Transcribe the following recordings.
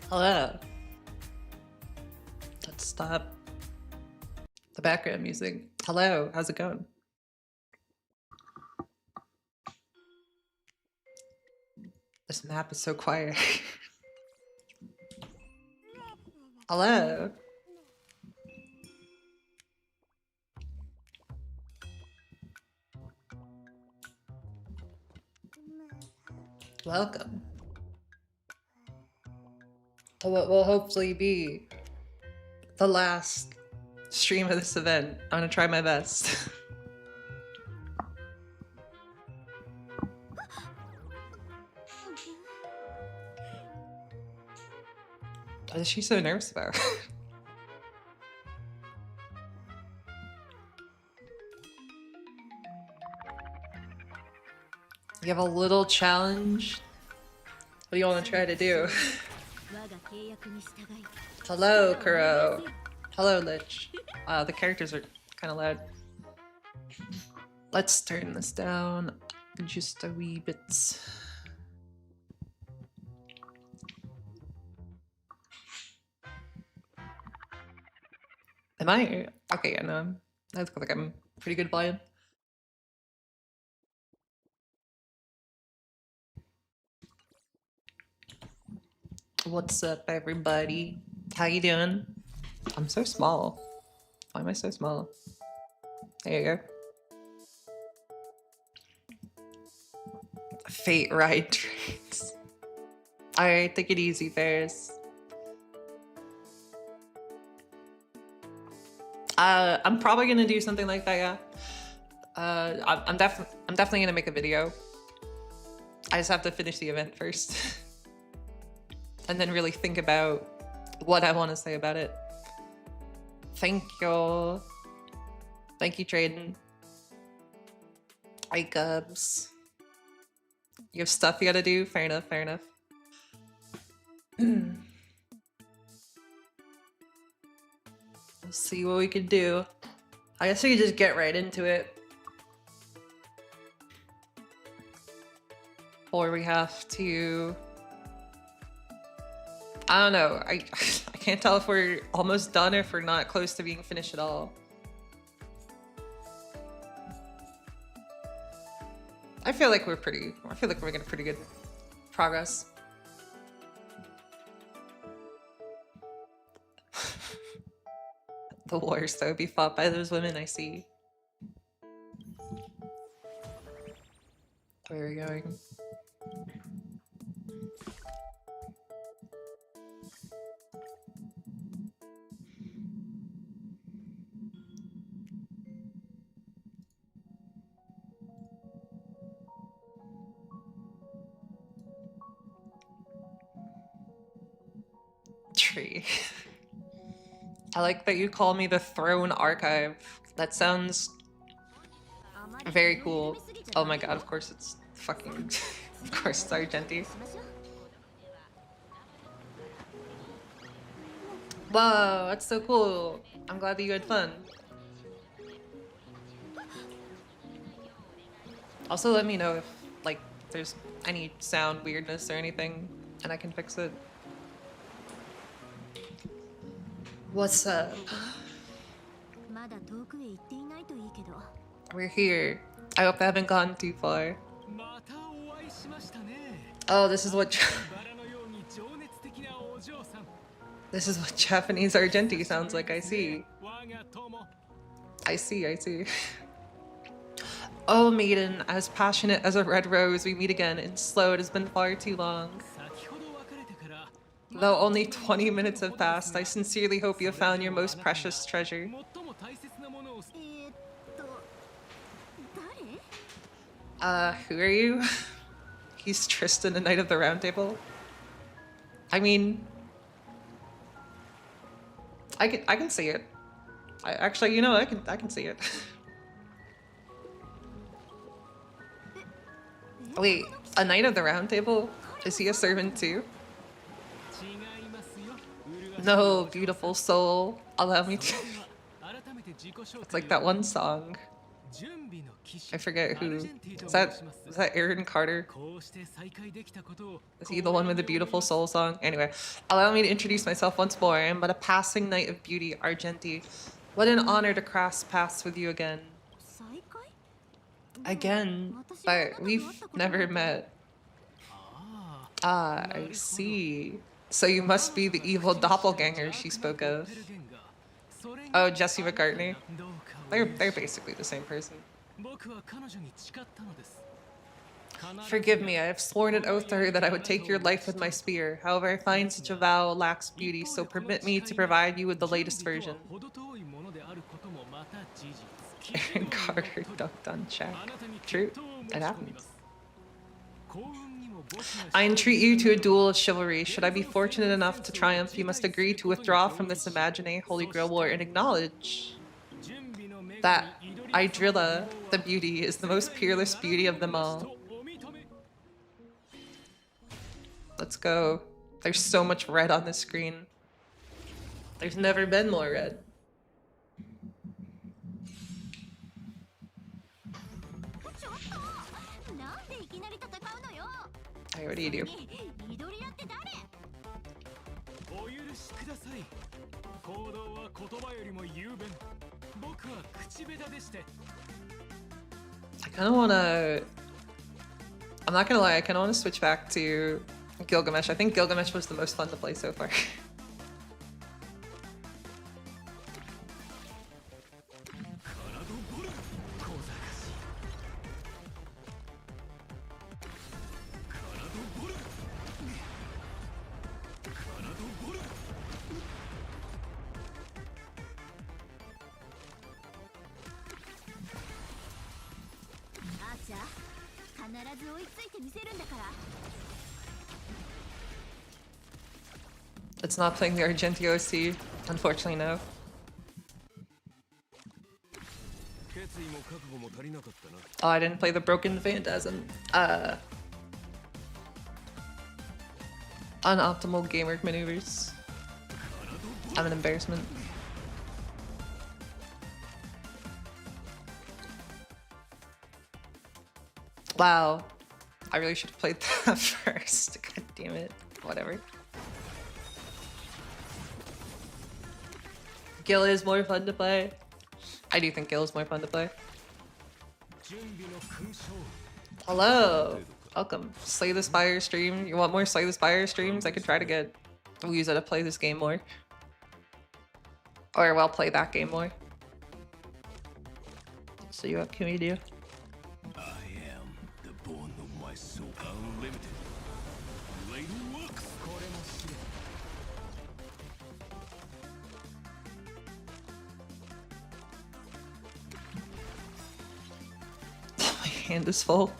Hello. Let's stop the background music. Hello, how's it going? This map is so quiet. Hello. Welcome to what will hopefully be the last stream of this event. I'm gonna try my best. What is she so nervous about? You have a little challenge? What do you want to try to do? Hello, Kuro. Hello, Lich. The characters are kind of loud. Let's turn this down just a wee bit. Am I? Okay, yeah, no. I look like I'm pretty good volume. What's up, everybody? How you doing? I'm so small. Why am I so small? There you go. Fate ride trains. Alright, take it easy, Ferris. I'm probably gonna do something like that, yeah. I'm definitely gonna make a video. I just have to finish the event first. And then really think about what I want to say about it. Thank you. Thank you, Traden. Hi, Gubs. You have stuff you gotta do? Fair enough, fair enough. Let's see what we can do. I guess we could just get right into it. Or we have to... I don't know. I can't tell if we're almost done or if we're not close to being finished at all. I feel like we're getting pretty good progress. The wars that would be fought by those women I see. Where are we going? Tree. I like that you call me the Throne Archive. That sounds very cool. Oh my god, of course it's fucking... of course it's Argenti. Wow, that's so cool. I'm glad that you had fun. Also let me know if, like, there's any sound weirdness or anything, and I can fix it. What's up? We're here. I hope I haven't gone too far. Oh, this is what this is what Japanese Argenti sounds like, I see. I see. Oh, maiden, as passionate as a red rose, we meet again. In slow, it has been far too long. Though only 20 minutes have passed, I sincerely hope you have found your most precious treasure. Who are you? He's Tristan, a Knight of the Round Table. I mean... I can see it. Actually, you know, I can see it. Wait, a Knight of the Round Table? Is he a servant too? No, beautiful soul, allow me to... It's like that one song. I forget who. Is that Aaron Carter? Is he the one with the beautiful soul song? Anyway, allow me to introduce myself once more. I am but a passing knight of beauty, Argenti. What an honor to cross paths with you again. Again, but we've never met. Ah, I see. So you must be the evil doppelganger she spoke of. Oh, Jesse McCartney. They're basically the same person. Forgive me, I have sworn an oath to her that I would take your life with my spear. However, I find such a vow lacks beauty, so permit me to provide you with the latest version. Aaron Carter ducked on check. True, it happens. I entreat you to a duel of chivalry. Should I be fortunate enough to triumph, you must agree to withdraw from this imaginary Holy Grail war and acknowledge that Idrilla, the beauty, is the most peerless beauty of them all. Let's go. There's so much red on the screen. There's never been more red. Hey, what do you do? I kind of want to... I'm not gonna lie, I kind of want to switch back to Gilgamesh. I think Gilgamesh was the most fun to play so far. It's not playing the Argenti OC, unfortunately, no. Oh, I didn't play the Broken Phantasm. Unoptimal gamer maneuvers. I'm an embarrassment. Wow. I really should have played that first. God damn it. Whatever. Gil is more fun to play. I do think Gil is more fun to play. Hello. Welcome. Slay the Spire stream. You want more Slay the Spire streams? I could try to get Louisa to play this game more. Or well, play that game more. So what can we do? My hand is full.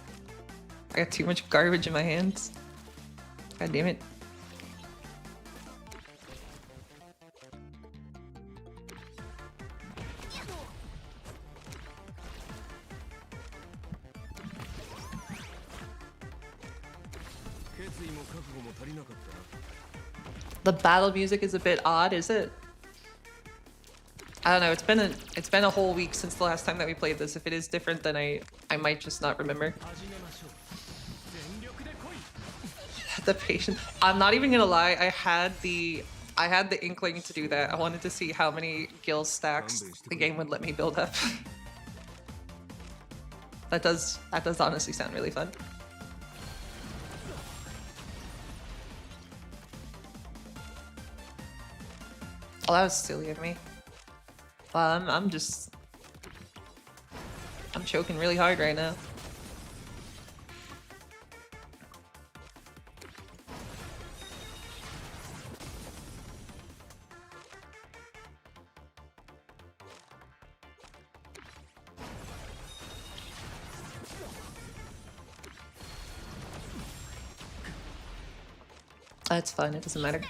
I got too much garbage in my hands. God damn it. The battle music is a bit odd, is it? I don't know, it's been a whole week since the last time that we played this. If it is different, then I might just not remember. The patience. I'm not even gonna lie, I had the inkling to do that. I wanted to see how many Gil stacks the game would let me build up. That does honestly sound really fun. Oh, that was silly of me. I'm choking really hard right now. That's fine, it doesn't matter.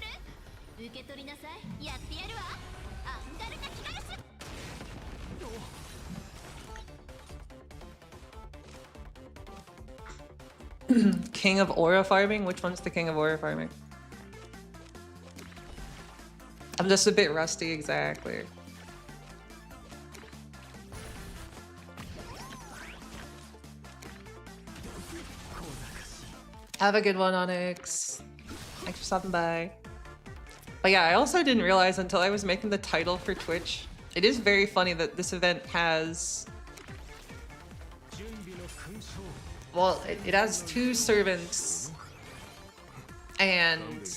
King of Aura farming? Which one's the King of Aura farming? I'm just a bit rusty, exactly. Have a good one, Onyx. Thanks for stopping by. But yeah, I also didn't realize until I was making the title for Twitch. It is very funny that this event has... Well, it has 2 servants. And...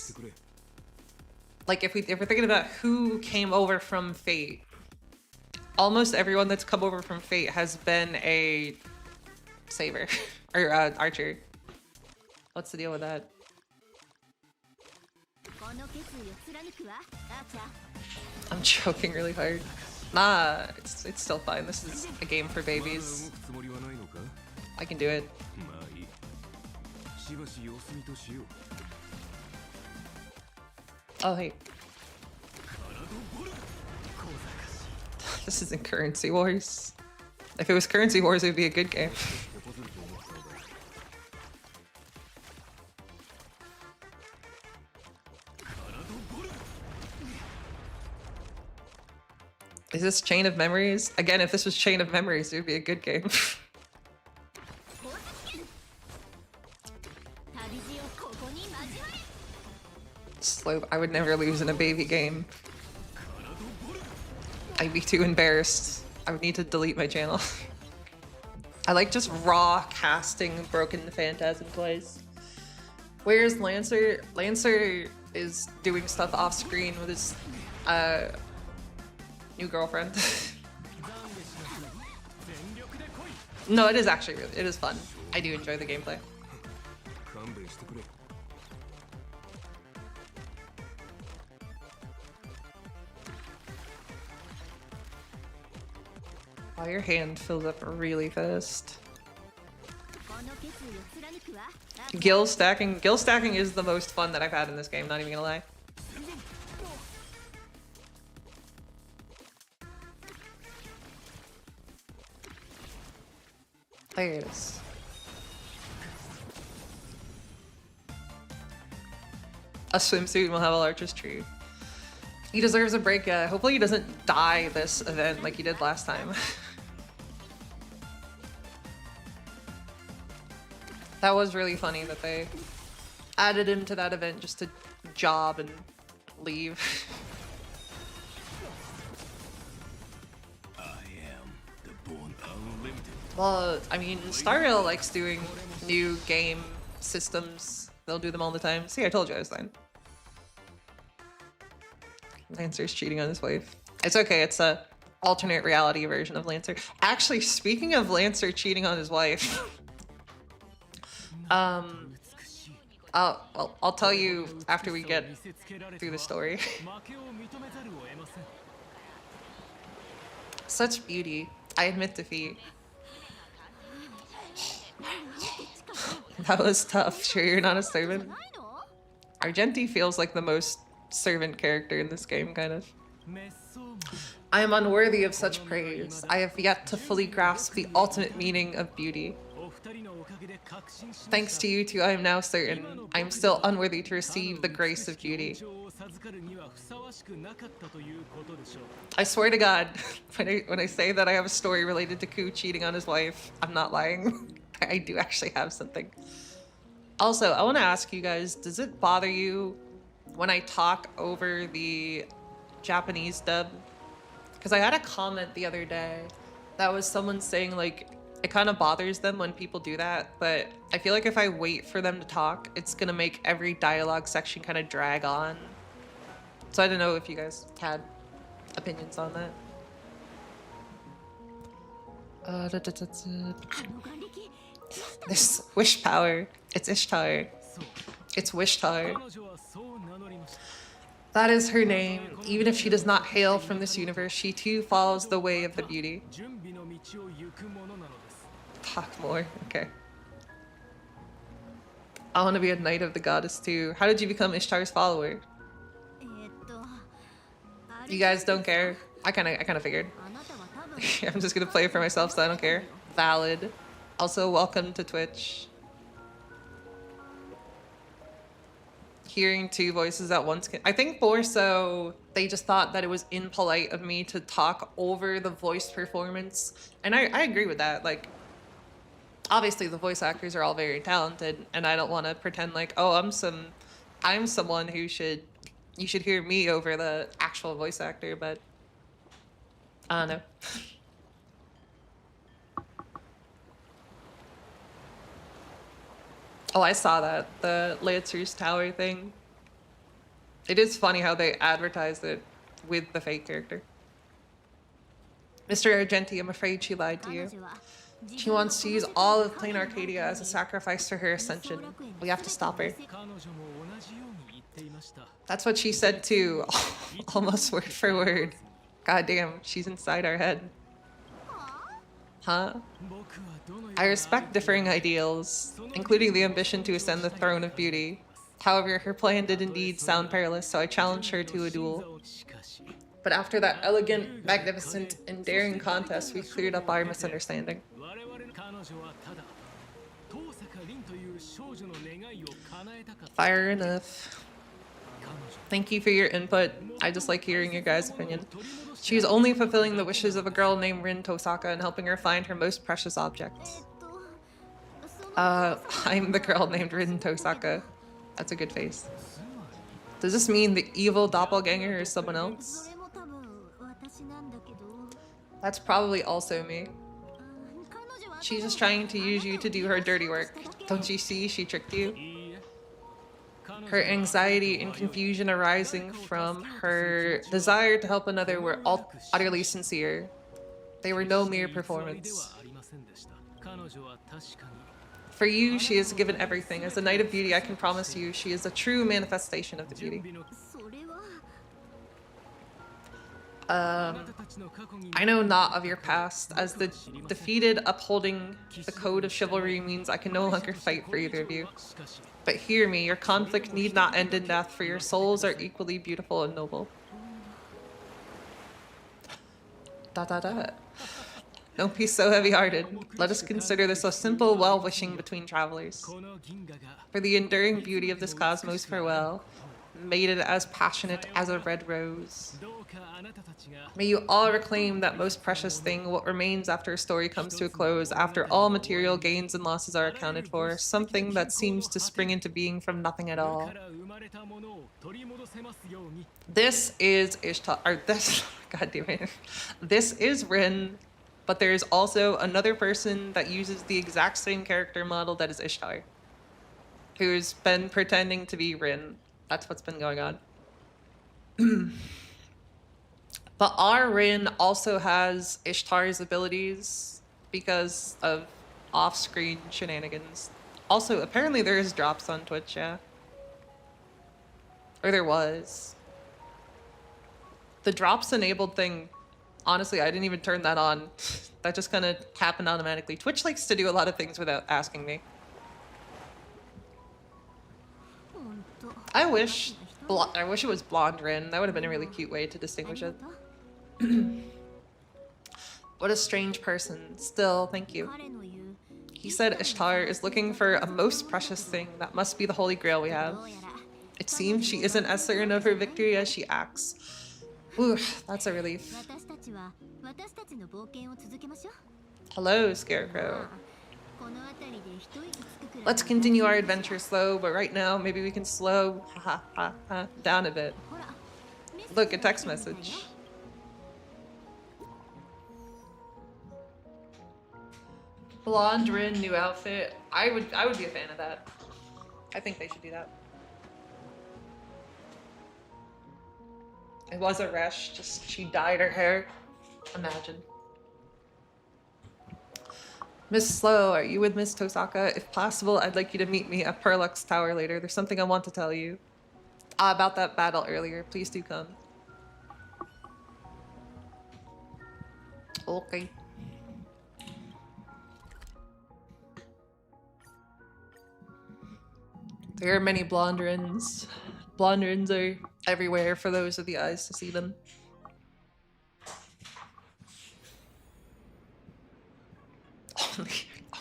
like, if we're thinking about who came over from Fate, almost everyone that's come over from Fate has been a saver. Or archer. What's the deal with that? I'm joking really hard. Nah, it's still fine. This is a game for babies. I can do it. Oh, hey. This isn't Currency Wars. If it was Currency Wars, it would be a good game. Is this Chain of Memories? Again, if this was Chain of Memories, it would be a good game. Slowb, I would never lose in a baby game. I'd be too embarrassed. I would need to delete my channel. I like just raw casting Broken Phantasm plays. Where's Lancer? Lancer is doing stuff off screen with his new girlfriend. No, it is actually really, it is fun. I do enjoy the gameplay. Oh, your hand fills up really fast. Gil stacking is the most fun that I've had in this game, not even gonna lie. There it is. A swimsuit will have a largest tree. He deserves a break, yeah. Hopefully he doesn't die this event like he did last time. That was really funny that they added him to that event just to job and leave. Well, I mean, Star Rail likes doing new game systems. They'll do them all the time. See, I told you I was lying. Lancer's cheating on his wife. It's okay, it's a alternate reality version of Lancer. Actually, speaking of Lancer cheating on his wife, I'll tell you after we get through the story. Such beauty. I admit defeat. That was tough. Sure you're not a servant? Argenti feels like the most servant character in this game, kind of. I am unworthy of such praise. I have yet to fully grasp the ultimate meaning of beauty. Thanks to you two, I am now certain I am still unworthy to receive the grace of beauty. I swear to God, when I say that I have a story related to Ku cheating on his wife, I'm not lying. I do actually have something. Also, I want to ask you guys, does it bother you when I talk over the Japanese dub? Because I had a comment the other day that was someone saying like, it kind of bothers them when people do that, but I feel like if I wait for them to talk, it's gonna make every dialogue section kind of drag on. So I don't know if you guys had opinions on that. This wish power. It's Ishtar. It's Wishtar. That is her name. Even if she does not hail from this universe, she too follows the way of the beauty. Talk more. Okay. I want to be a knight of the goddess too. How did you become Ishtar's follower? You guys don't care? I kind of figured. I'm just gonna play it for myself, so I don't care. Valid. Also, welcome to Twitch. Hearing two voices at once. I think more so they just thought that it was impolite of me to talk over the voice performance. And I agree with that. Like, Obviously the voice actors are all very talented, and I don't want to pretend like, oh, I'm someone who you should hear me over the actual voice actor, but I don't know. Oh, I saw that, the Lancer's Tower thing. It is funny how they advertised it with the fake character. Mr. Argenti, I'm afraid she lied to you. She wants to use all of Plain Arcadia as a sacrifice to her ascension. We have to stop her. That's what she said too, almost word for word. God damn, she's inside our head. Huh? I respect differing ideals, including the ambition to ascend the throne of beauty. However, her plan did indeed sound perilous, so I challenged her to a duel. But after that elegant, magnificent, and daring contest, we cleared up our misunderstanding. Fire enough. Thank you for your input. I just like hearing your guys' opinion. She is only fulfilling the wishes of a girl named Rin Tosaka and helping her find her most precious objects. I'm the girl named Rin Tosaka. That's a good face. Does this mean the evil doppelganger is someone else? That's probably also me. She's just trying to use you to do her dirty work. Don't you see she tricked you? Her anxiety and confusion arising from her desire to help another were utterly sincere. They were no mere performance. For you, she has given everything. As the Knight of Beauty, I can promise you she is a true manifestation of the beauty. I know not of your past, as the defeated upholding the code of chivalry means I can no longer fight for either of you. But hear me, your conflict need not end in death, for your souls are equally beautiful and noble. Don't be so heavy-hearted. Let us consider this a simple well-wishing between travelers. For the enduring beauty of this cosmos, farewell. Made it as passionate as a red rose. May you all reclaim that most precious thing, what remains after a story comes to a close, after all material gains and losses are accounted for, something that seems to spring into being from nothing at all. This is Ishtar, god damn it. This is Rin, but there's also another person that uses the exact same character model that is Ishtar, who's been pretending to be Rin. That's what's been going on. But our Rin also has Ishtar's abilities because of off-screen shenanigans. Also, apparently there is drops on Twitch, yeah. Or there was. The drops enabled thing, honestly, I didn't even turn that on. That just kind of happened automatically. Twitch likes to do a lot of things without asking me. I wish it was blonde Rin. That would have been a really cute way to distinguish it. What a strange person. Still, thank you. He said Ishtar is looking for a most precious thing. That must be the Holy Grail we have. It seems she isn't as certain of her victory as she acts. Ooh, that's a relief. Hello, Scarecrow. Let's continue our adventure slow, but right now maybe we can slow down a bit. Look, a text message. Blonde Rin, new outfit. I would be a fan of that. I think they should do that. It was a rush, just she dyed her hair. Imagine. Miss Slow, are you with Miss Tosaka? If possible, I'd like you to meet me at Perlux Tower later. There's something I want to tell you. About that battle earlier. Please do come. Okay. There are many blonde Rins. Blonde Rins are everywhere for those with the eyes to see them.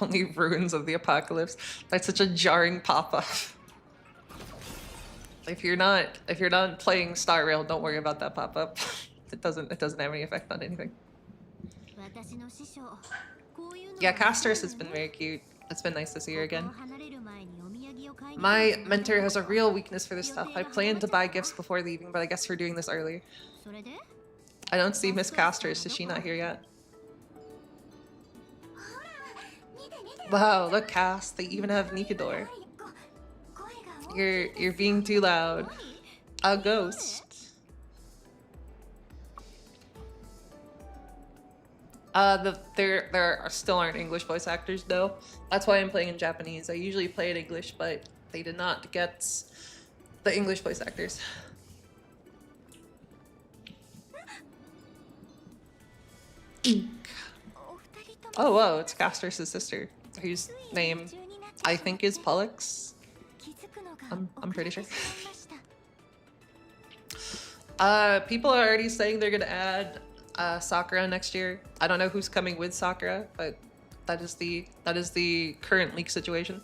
Only ruins of the apocalypse. That's such a jarring pop-up. If you're not playing Star Rail, don't worry about that pop-up. It doesn't have any effect on anything. Yeah, Castors has been very cute. It's been nice to see her again. My mentor has a real weakness for this stuff. I planned to buy gifts before leaving, but I guess we're doing this early. I don't see Miss Casters. Is she not here yet? Wow, look, Cass. They even have Nikador. You're being too loud. A ghost. There still aren't English voice actors though. That's why I'm playing in Japanese. I usually play in English, but they did not get the English voice actors. Oh whoa, it's Caster's sister, whose name I think is Pollux. I'm pretty sure. People are already saying they're gonna add Sakura next year. I don't know who's coming with Sakura, but that is the current leak situation.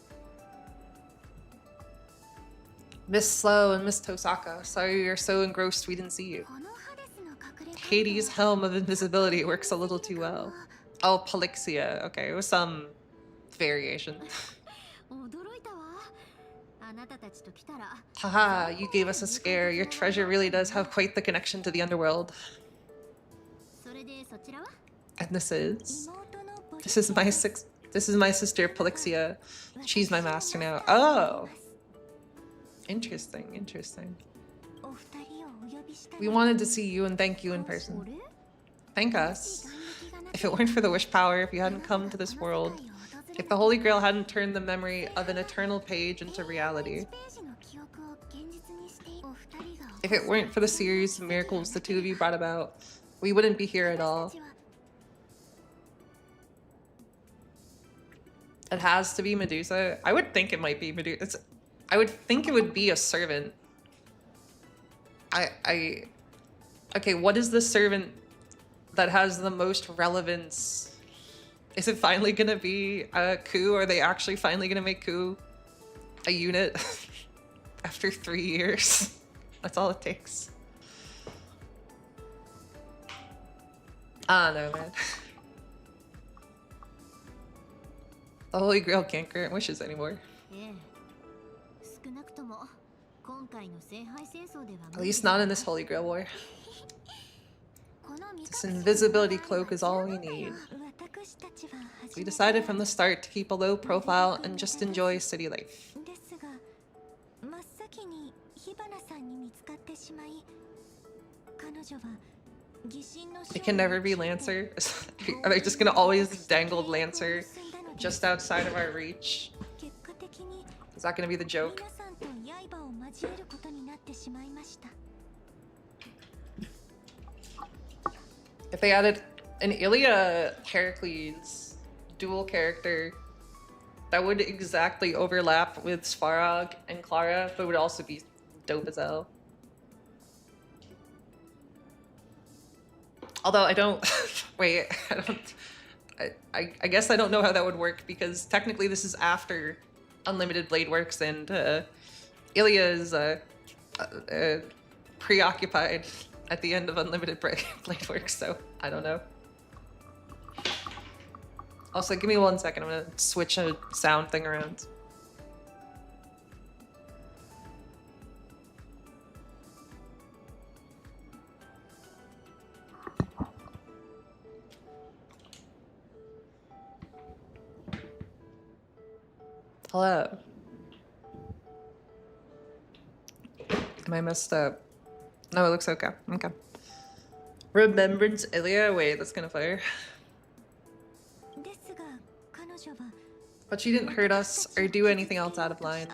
Miss Slow and Miss Tosaka, sorry you're so engrossed we didn't see you. Hades' helm of invisibility works a little too well. Oh, Polixia. Okay, it was some variation. Haha, you gave us a scare. Your treasure really does have quite the connection to the underworld. And this is my sister Polixia. She's my master now. Oh. Interesting. We wanted to see you and thank you in person. Thank us. If it weren't for the wish power, if you hadn't come to this world, if the Holy Grail hadn't turned the memory of an eternal page into reality, if it weren't for the series of miracles the two of you brought about, we wouldn't be here at all. It has to be Medusa. I would think it might be Medusa. I would think it would be a servant. Okay, what is the servant that has the most relevance? Is it finally gonna be Ku? Are they actually finally gonna make Ku a unit after 3 years? That's all it takes. Ah, no, man. The Holy Grail can't grant wishes anymore. At least not in this Holy Grail war. This invisibility cloak is all we need. We decided from the start to keep a low profile and just enjoy city life. It can never be Lancer. Are they just gonna always dangle Lancer just outside of our reach? Is that gonna be the joke? If they added an Ilya Heracles dual character, that would exactly overlap with Svarog and Clara, but would also be dope as hell. Although I don't wait, I guess I don't know how that would work, because technically this is after Unlimited Blade Works, and Ilya is preoccupied at the end of Unlimited Blade Works, so I don't know. Also, give me 1 second, I'm gonna switch a sound thing around. Hello. Am I messed up? No, it looks okay. Okay. Remembrance Ilya? Wait, that's gonna fire. But she didn't hurt us or do anything else out of line.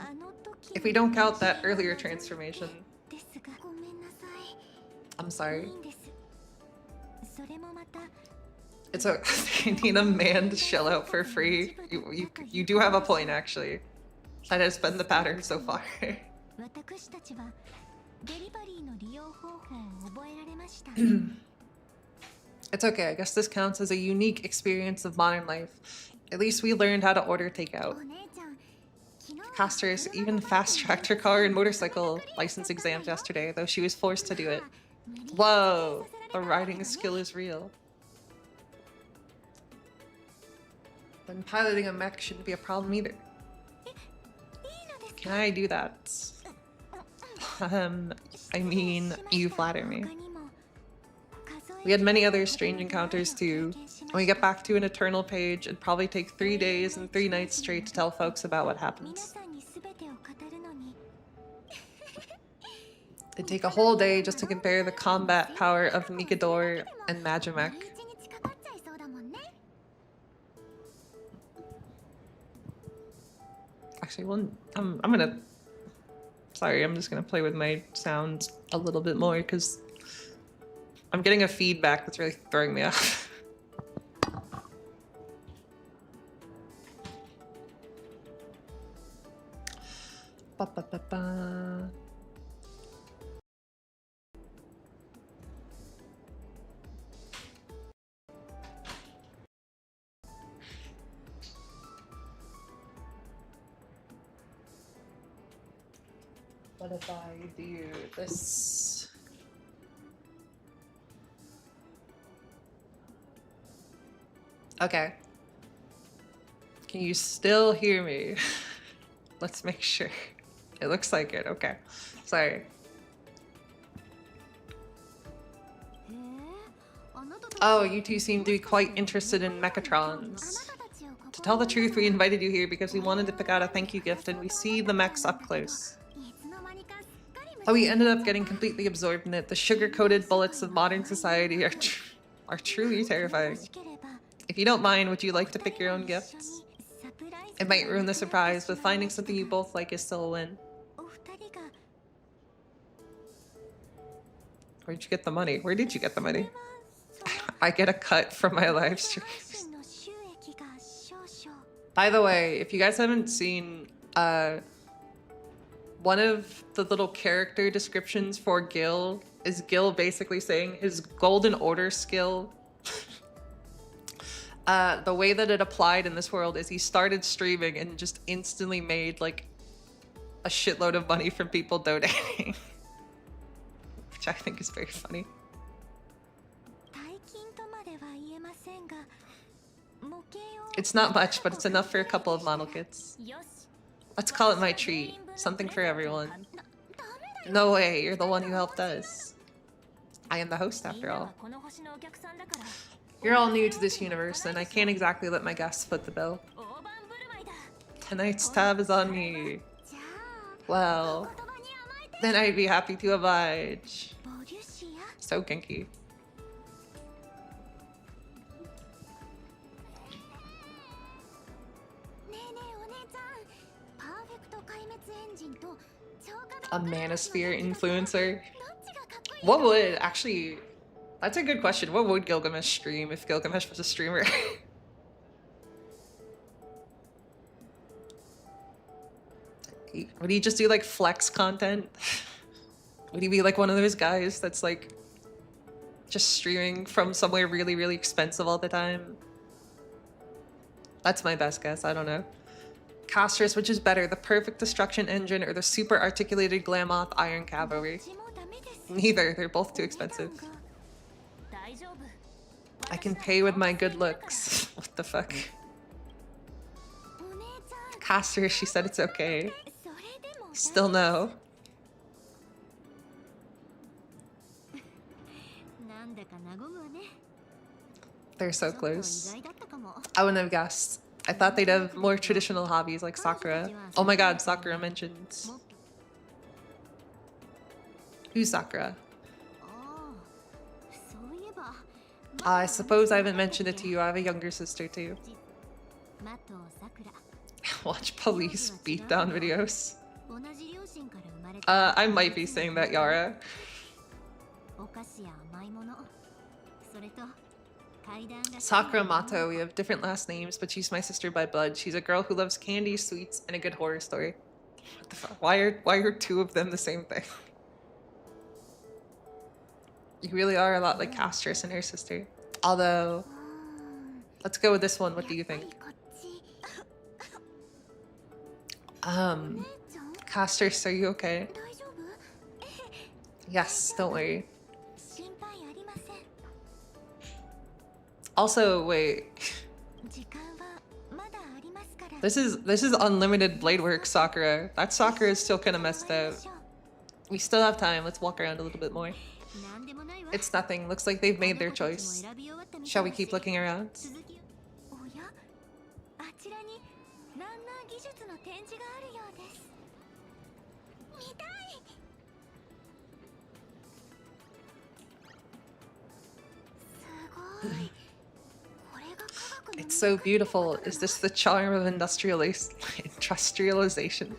If we don't count that earlier transformation. I'm sorry. It's a you need a man to shell out for free. You do have a point, actually. That has been the pattern so far. It's okay, I guess this counts as a unique experience of modern life. At least we learned how to order takeout. Casters even fast-tracked her car and motorcycle license exams yesterday, though she was forced to do it. Whoa, the riding skill is real. Then piloting a mech shouldn't be a problem either. Can I do that? I mean, you flatter me. We had many other strange encounters too. When we get back to an Eternal page, it'd probably take 3 days and 3 nights straight to tell folks about what happens. It'd take a whole day just to compare the combat power of Mikador and Majimech. Actually, well, I'm gonna... Sorry, I'm just gonna play with my sounds a little bit more because I'm getting a feedback that's really throwing me off. Ba, ba, ba, ba. What if I do this? Okay. Can you still hear me? Let's make sure. It looks like it. Okay. Sorry. Oh, you two seem to be quite interested in Mechatrons. To tell the truth, we invited you here because we wanted to pick out a thank you gift and we see the mechs up close. But we ended up getting completely absorbed in it. The sugar-coated bullets of modern society are truly terrifying. If you don't mind, would you like to pick your own gifts? It might ruin the surprise, but finding something you both like is still a win. Where'd you get the money? Where did you get the money? I get a cut from my live streams. By the way, if you guys haven't seen, one of the little character descriptions for Gil is Gil basically saying his Golden Order skill. The way that it applied in this world is he started streaming and just instantly made like a shitload of money from people donating. Which I think is very funny. It's not much, but it's enough for a couple of model kits. Let's call it my treat. Something for everyone. No way, you're the one who helped us. I am the host after all. You're all new to this universe, and I can't exactly let my guests foot the bill. Tonight's tab is on me. Well, then I'd be happy to oblige. So kinky. A manosphere influencer? What would actually... That's a good question. What would Gilgamesh stream if Gilgamesh was a streamer? Would he just do like flex content? Would he be like one of those guys that's like just streaming from somewhere really, really expensive all the time? That's my best guess. I don't know. Castrus, which is better, the perfect destruction engine or the super articulated Glamoth iron cavalry? Neither. They're both too expensive. I can pay with my good looks. What the fuck? Castrus, she said it's okay. Still no. They're so close. I wouldn't have guessed. I thought they'd have more traditional hobbies like Sakura. Oh my god, Sakura mentioned. Who's Sakura? I suppose I haven't mentioned it to you. I have a younger sister too. Watch police beatdown videos. I might be saying that, Yara. Sakura Mato, we have different last names, but she's my sister by blood. She's a girl who loves candy, sweets, and a good horror story. What the fuck? Why are two of them the same thing? You really are a lot like Castrus and her sister. Although, let's go with this one. What do you think? Castrus, are you okay? Yes, don't worry. Also, wait. This is unlimited blade work Sakura. That Sakura is still kind of messed up. We still have time. Let's walk around a little bit more. It's nothing. Looks like they've made their choice. Shall we keep looking around? It's so beautiful. Is this the charm of industrialization?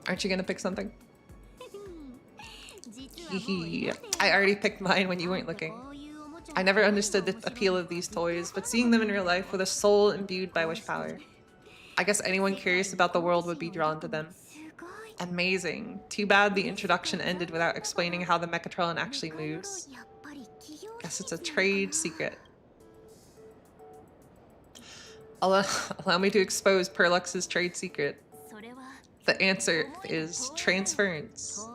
Aren't you gonna pick something? I already picked mine when you weren't looking. I never understood the appeal of these toys, but seeing them in real life with a soul imbued by wish power. I guess anyone curious about the world would be drawn to them. Amazing. Too bad the introduction ended without explaining how the Mechatron actually moves. Guess it's a trade secret. Allow me to expose Perlux's trade secret. The answer is transference.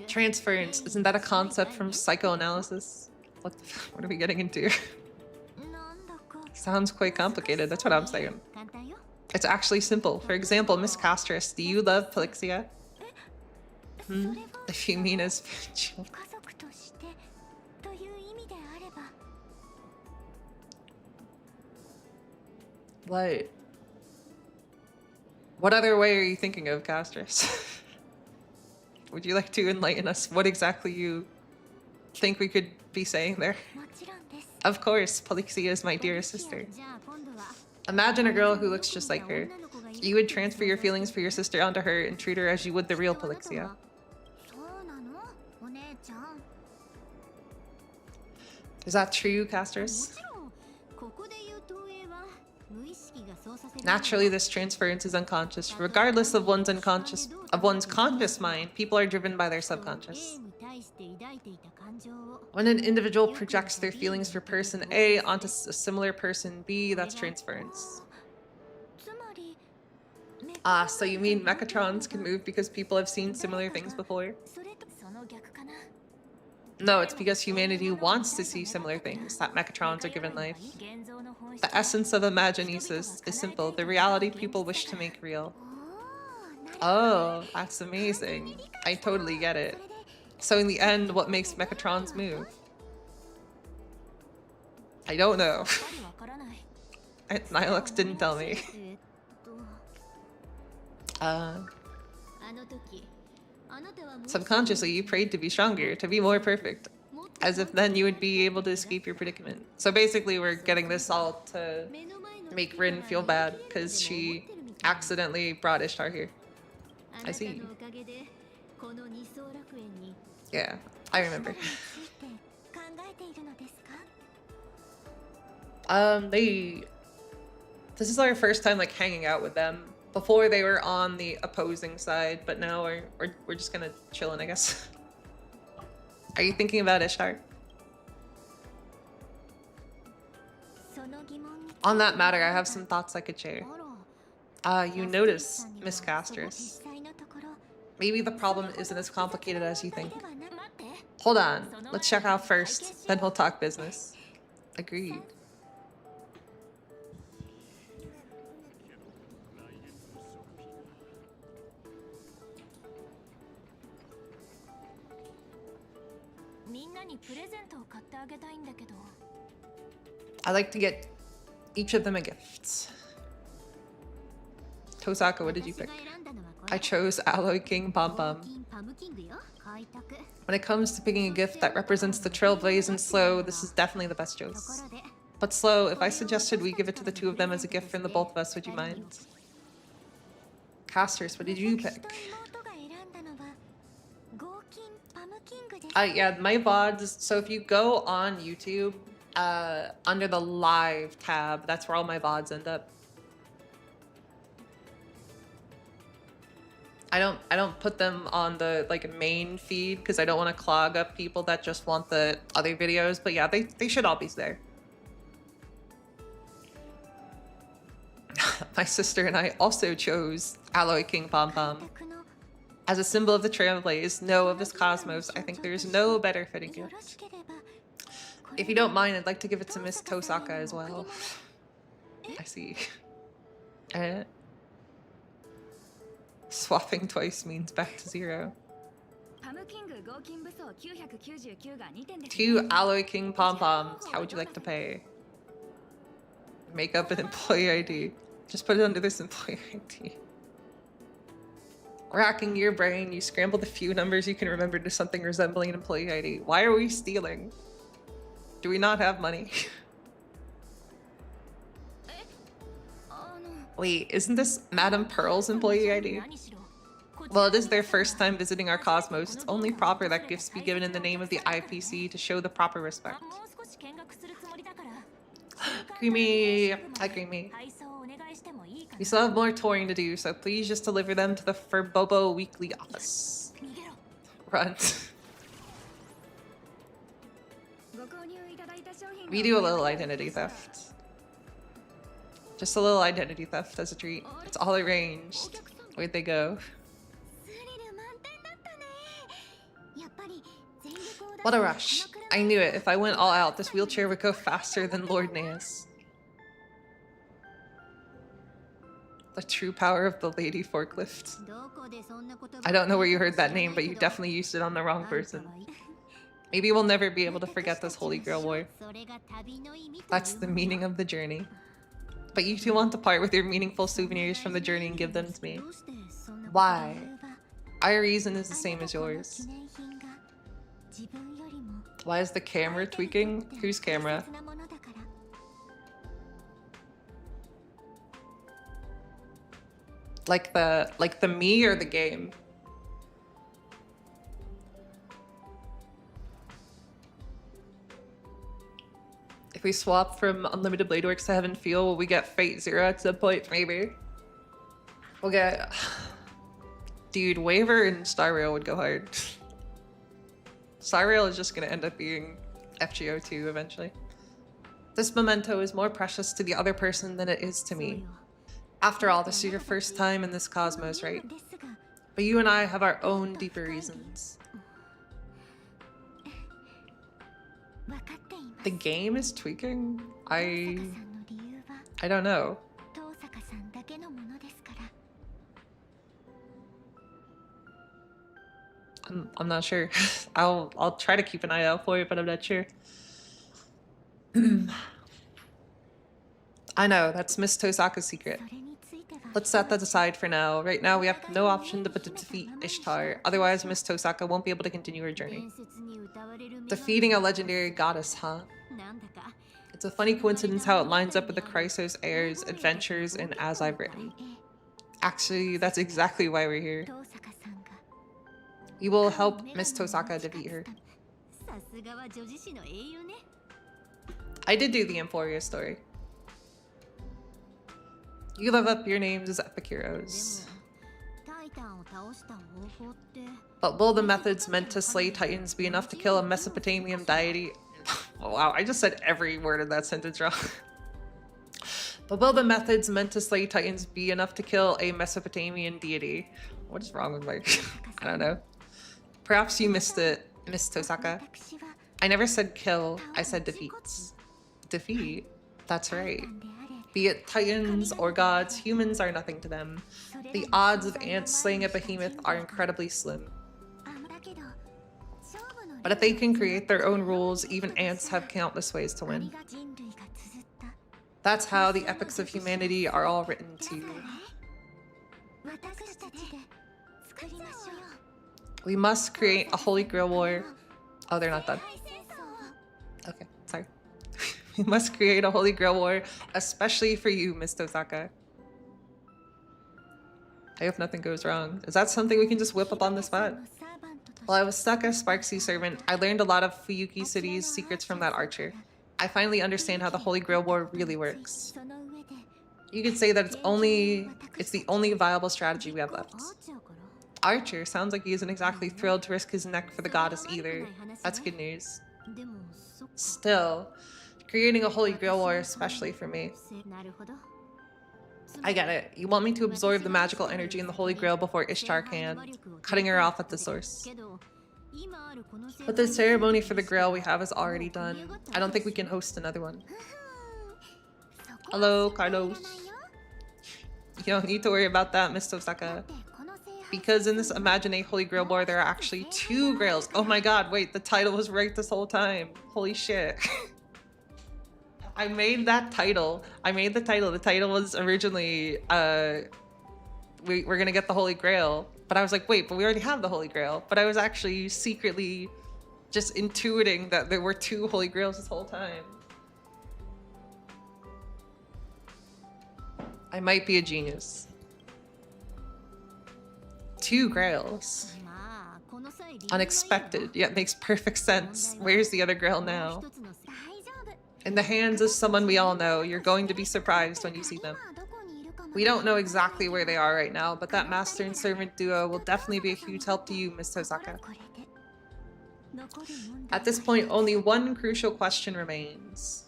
Transference, isn't that a concept from psychoanalysis? What are we getting into? Sounds quite complicated, that's what I'm saying. It's actually simple. For example, Miss Castris, do you love Polixia? If you mean as spiritual. What other way are you thinking of, Castris? Would you like to enlighten us what exactly you think we could be saying there? Of course, Polixia is my dearest sister. Imagine a girl who looks just like her. You would transfer your feelings for your sister onto her and treat her as you would the real Polixia. Is that true, Castris? Naturally, this transference is unconscious. Regardless of one's conscious mind, people are driven by their subconscious. When an individual projects their feelings for person A onto a similar person B, that's transference. Ah, so you mean Mechatrons can move because people have seen similar things before? No, it's because humanity wants to see similar things that Mechatrons are given life. The essence of Imaginesis is simple, the reality people wish to make real. Oh, that's amazing. I totally get it. So in the end, what makes Mechatrons move? I don't know. Nihilux didn't tell me. Subconsciously, you prayed to be stronger, to be more perfect. As if then you would be able to escape your predicament. So basically, we're getting this all to make Rin feel bad because she accidentally brought Ishtar here. I see. Yeah, I remember. This is our first time like hanging out with them. Before they were on the opposing side, but now we're just gonna chillin', I guess. Are you thinking about Ishtar? On that matter, I have some thoughts I could share. You notice, Miss Castris. Maybe the problem isn't as complicated as you think. Hold on, let's check out first, then we'll talk business. Agreed. I like to get each of them a gift. Tosaka, what did you pick? I chose Alloy King Pom Pom. When it comes to picking a gift that represents the Trailblaze and Slow, this is definitely the best choice. But Slow, if I suggested we give it to the two of them as a gift from the both of us, would you mind? Casters, what did you pick? Yeah, my VODs, so if you go on YouTube, under the live tab, that's where all my VODs end up. I don't put them on the like main feed because I don't want to clog up people that just want the other videos, but yeah, they should all be there. My sister and I also chose Alloy King Pom Pom. As a symbol of the Trailblaze, of this cosmos, I think there's no better fitting gift. If you don't mind, I'd like to give it to Miss Tosaka as well. I see. Swapping twice means back to 0. 2 Alloy King pom-poms. How would you like to pay? Make up an employee ID. Just put it under this employee ID. Racking your brain, you scramble the few numbers you can remember to something resembling an employee ID. Why are we stealing? Do we not have money? Wait, isn't this Madame Pearl's employee ID? Well, it is their first time visiting our cosmos. It's only proper that gifts be given in the name of the IPC to show the proper respect. Creamy. Hi, Creamy. We still have more touring to do, so please just deliver them to the Furbobo weekly office. Run. We do a little identity theft. Just a little identity theft as a treat. It's all arranged. Where'd they go? What a rush. I knew it. If I went all out, this wheelchair would go faster than Lord Naeus. The true power of the lady forklift. I don't know where you heard that name, but you definitely used it on the wrong person. Maybe we'll never be able to forget this Holy Grail war. That's the meaning of the journey. But you two want to part with your meaningful souvenirs from the journey and give them to me. Why? Our reason is the same as yours. Why is the camera tweaking? Whose camera? Like the me or the game? If we swap from Unlimited Blade Works to Heaven Feel, will we get Fate Zero at some point? Maybe. We'll get... Dude, Waver and Star Rail would go hard. Star Rail is just gonna end up being FGO2 eventually. This memento is more precious to the other person than it is to me. After all, this is your first time in this cosmos, right? But you and I have our own deeper reasons. The game is tweaking? I don't know. I'm not sure. I'll try to keep an eye out for it, but I'm not sure. I know, that's Miss Tosaka's secret. Let's set that aside for now. Right now, we have no option but to defeat Ishtar. Otherwise, Miss Tosaka won't be able to continue her journey. Defeating a legendary goddess, huh? It's a funny coincidence how it lines up with the Chrysos Heir's adventures in As I've Written. Actually, that's exactly why we're here. You will help Miss Tosaka defeat her. I did do the Emporia story. You live up your names as epic heroes. But will the methods meant to slay titans be enough to kill a Mesopotamian deity? Oh, wow, I just said every word in that sentence wrong. But will the methods meant to slay titans be enough to kill a Mesopotamian deity? What is wrong with my... I don't know. Perhaps you missed it, Miss Tosaka. I never said kill, I said defeats. Defeat? That's right. Be it titans or gods, humans are nothing to them. The odds of ants slaying a behemoth are incredibly slim. But if they can create their own rules, even ants have countless ways to win. That's how the epics of humanity are all written too. We must create a Holy Grail war. Oh, they're not done. Okay, sorry. We must create a Holy Grail war, especially for you, Miss Tosaka. I hope nothing goes wrong. Is that something we can just whip up on the spot? While I was stuck as Sparksy servant, I learned a lot of Fuyuki City's secrets from that archer. I finally understand how the Holy Grail war really works. You could say that it's the only viable strategy we have left. Archer sounds like he isn't exactly thrilled to risk his neck for the goddess either. That's good news. Still, creating a Holy Grail war, especially for me. I get it. You want me to absorb the magical energy in the Holy Grail before Ishtar can, cutting her off at the source. But the ceremony for the Grail we have is already done. I don't think we can host another one. Hello, Carlos. You don't need to worry about that, Miss Tosaka. Because in this Imagine a Holy Grail board, there are actually 2 Grails. Oh my god, wait, the title was right this whole time. Holy shit. I made that title. I made the title. The title was originally, we're gonna get the Holy Grail. But I was like, wait, but we already have the Holy Grail. But I was actually secretly just intuiting that there were 2 Holy Grails this whole time. I might be a genius. 2 Grails. Unexpected, yet makes perfect sense. Where's the other Grail now? In the hands of someone we all know. You're going to be surprised when you see them. We don't know exactly where they are right now, but that master and servant duo will definitely be a huge help to you, Miss Tosaka. At this point, only one crucial question remains.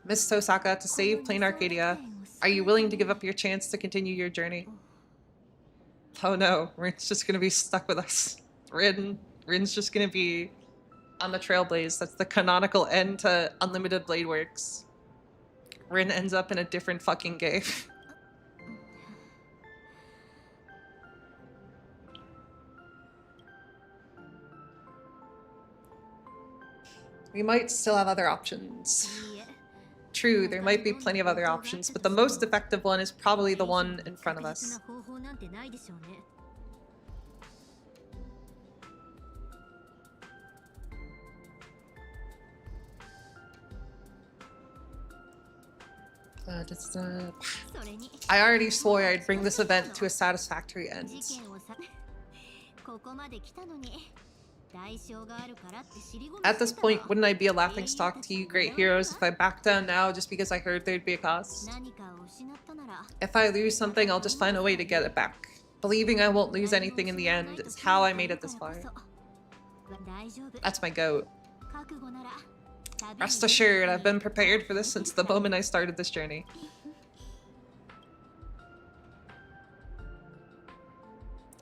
Miss Tosaka, to save Plain Arcadia, are you willing to give up your chance to continue your journey? Oh no, Rin's just gonna be stuck with us. Rin's just gonna be on the Trailblaze. That's the canonical end to Unlimited Blade Works. Rin ends up in a different fucking game. We might still have other options. True, there might be plenty of other options, but the most effective one is probably the one in front of us. I already swore I'd bring this event to a satisfactory end. At this point, wouldn't I be a laughingstock to you great heroes if I back down now just because I heard there'd be a cost? If I lose something, I'll just find a way to get it back. Believing I won't lose anything in the end is how I made it this far. That's my goat. Rest assured, I've been prepared for this since the moment I started this journey.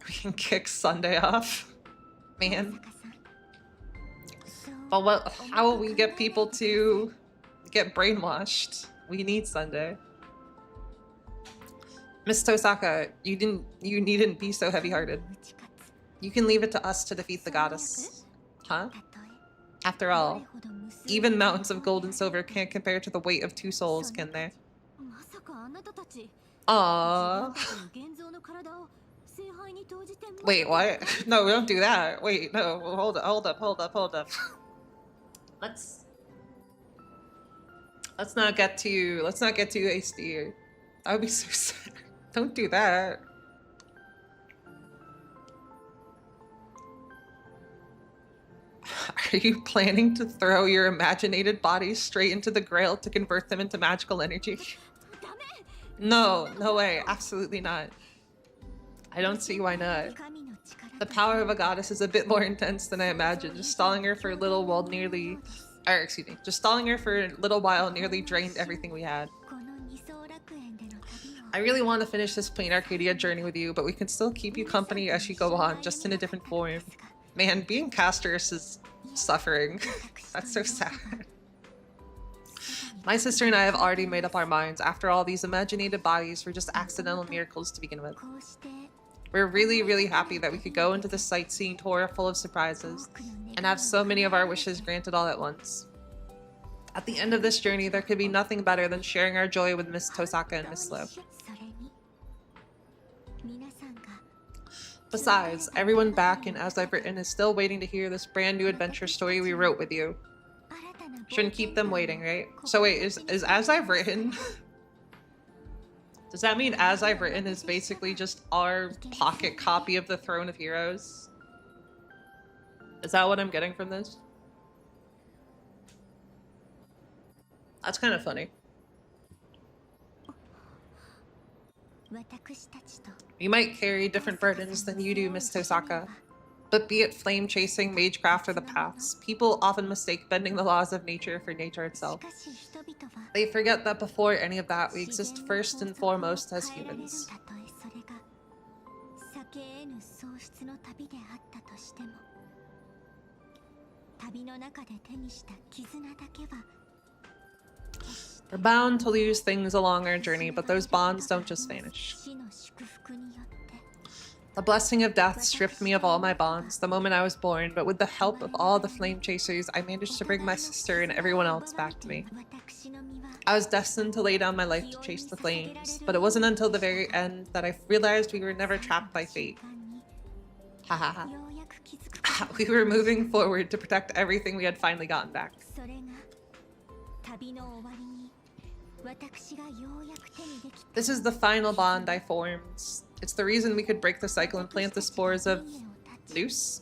We can kick Sunday off. Man. But how will we get people to get brainwashed? We need Sunday. Miss Tosaka, you needn't be so heavy-hearted. You can leave it to us to defeat the goddess. Huh? After all, even mountains of gold and silver can't compare to the weight of 2 souls, can they? Aww. Wait, what? No, don't do that. Wait, no, hold up. Let's not get too hasty here. That would be so sad. Don't do that. Are you planning to throw your imaginated bodies straight into the Grail to convert them into magical energy? No, no way. Absolutely not. I don't see why not. The power of a goddess is a bit more intense than I imagined. Just stalling her for a little while nearly drained everything we had. I really want to finish this Plain Arcadia journey with you, but we can still keep you company as you go on, just in a different form. Man, being castress is suffering. That's so sad. My sister and I have already made up our minds. After all, these imaginated bodies were just accidental miracles to begin with. We're really happy that we could go into the sightseeing tour full of surprises and have so many of our wishes granted all at once. At the end of this journey, there could be nothing better than sharing our joy with Miss Tosaka and Miss Slowb. Besides, everyone back in As I've Written is still waiting to hear this brand new adventure story we wrote with you. Shouldn't keep them waiting, right? So wait, is As I've Written... Does that mean As I've Written is basically just our pocket copy of the Throne of Heroes? Is that what I'm getting from this? That's kind of funny. We might carry different burdens than you do, Miss Tosaka. But be it flame chasing, magecraft, or the paths, people often mistake bending the laws of nature for nature itself. They forget that before any of that, we exist first and foremost as humans. We're bound to lose things along our journey, but those bonds don't just vanish. The blessing of death stripped me of all my bonds the moment I was born, but with the help of all the flame chasers, I managed to bring my sister and everyone else back to me. I was destined to lay down my life to chase the flames, but it wasn't until the very end that I realized we were never trapped by fate. Ha ha ha. We were moving forward to protect everything we had finally gotten back. This is the final bond I formed. It's the reason we could break the cycle and plant the spores of loose.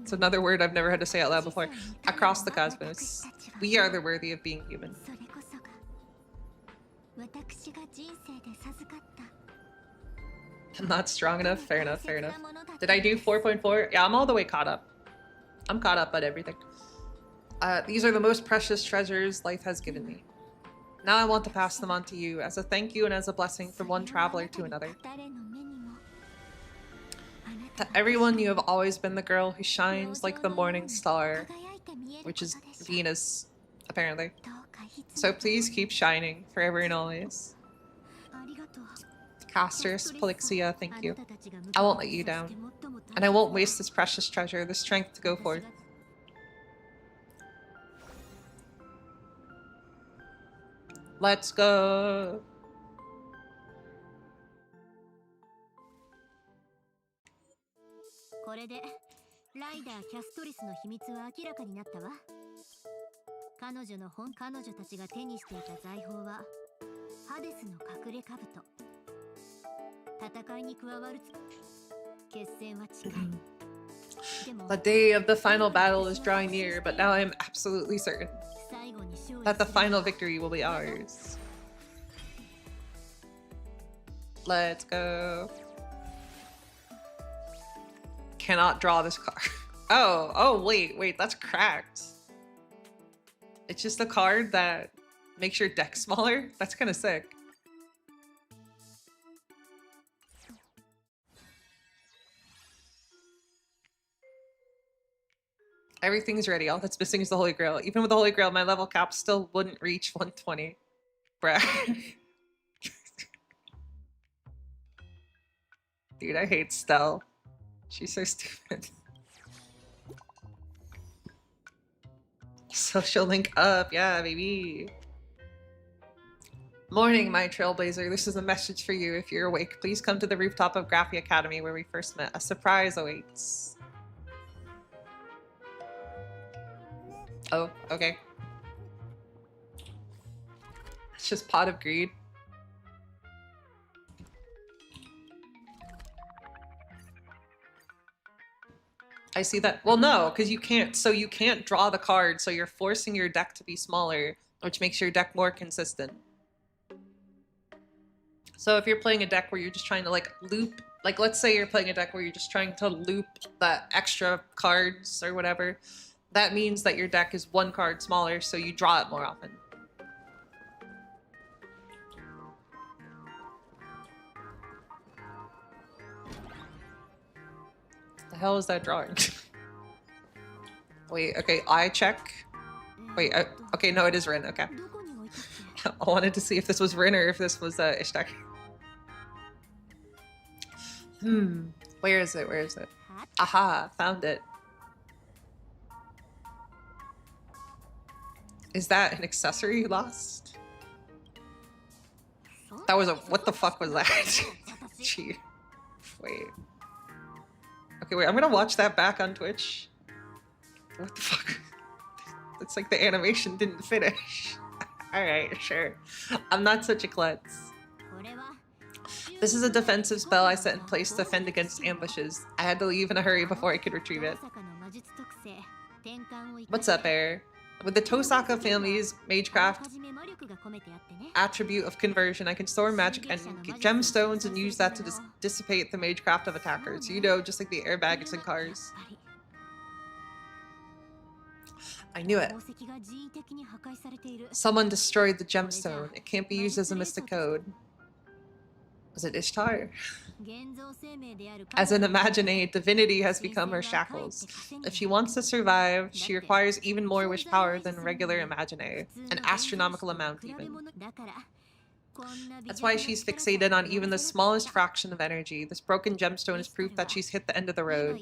It's another word I've never had to say out loud before. Across the cosmos. We are the worthy of being human. I'm not strong enough. Fair enough, fair enough. Did I do 4.4? Yeah, I'm all the way caught up. I'm caught up at everything. These are the most precious treasures life has given me. Now I want to pass them on to you as a thank you and as a blessing from one traveler to another. To everyone, you have always been the girl who shines like the morning star, which is Venus, apparently. So please keep shining forever and always. Casters, Polixia, thank you. I won't let you down. And I won't waste this precious treasure, the strength to go forth. Let's go. The day of the final battle is drawing near, but now I am absolutely certain that the final victory will be ours. Let's go. Cannot draw this card. Oh, wait, that's cracked. It's just a card that makes your deck smaller? That's kind of sick. Everything's ready. All that's missing is the Holy Grail. Even with the Holy Grail, my level cap still wouldn't reach 120. Bruh. Dude, I hate Stell. She's so stupid. Social link up. Yeah, baby. Morning, my trailblazer. This is a message for you. If you're awake, please come to the rooftop of Graphi Academy where we first met. A surprise awaits. Oh, okay. It's just Pot of Greed. I see that. Well, no, because you can't. So you can't draw the card, so you're forcing your deck to be smaller, which makes your deck more consistent. So if you're playing a deck where you're just trying to like loop, like let's say you're playing a deck where you're just trying to loop the extra cards or whatever, that means that your deck is one card smaller, so you draw it more often. The hell is that drawing? Wait, okay, eye check. Wait, okay, no, it is Rin, okay. I wanted to see if this was Rin or if this was Ishtar. Where is it? Where is it? Aha, found it. Is that an accessory you lost? That was a... What the fuck was that? Gee. Wait. Okay, wait, I'm gonna watch that back on Twitch. What the fuck? It's like the animation didn't finish. Alright, sure. I'm not such a klutz. This is a defensive spell I set in place to defend against ambushes. I had to leave in a hurry before I could retrieve it. What's up, Air? With the Tosaka family's Magecraft attribute of conversion, I can store magic and get gemstones and use that to dissipate the Magecraft of attackers. You know, just like the airbags in cars. I knew it. Someone destroyed the gemstone. It can't be used as a mystic code. Was it Ishtar? As an imagine divinity has become her shackles. If she wants to survive, she requires even more wish power than regular imagine, an astronomical amount even. That's why she's fixated on even the smallest fraction of energy. This broken gemstone is proof that she's hit the end of the road.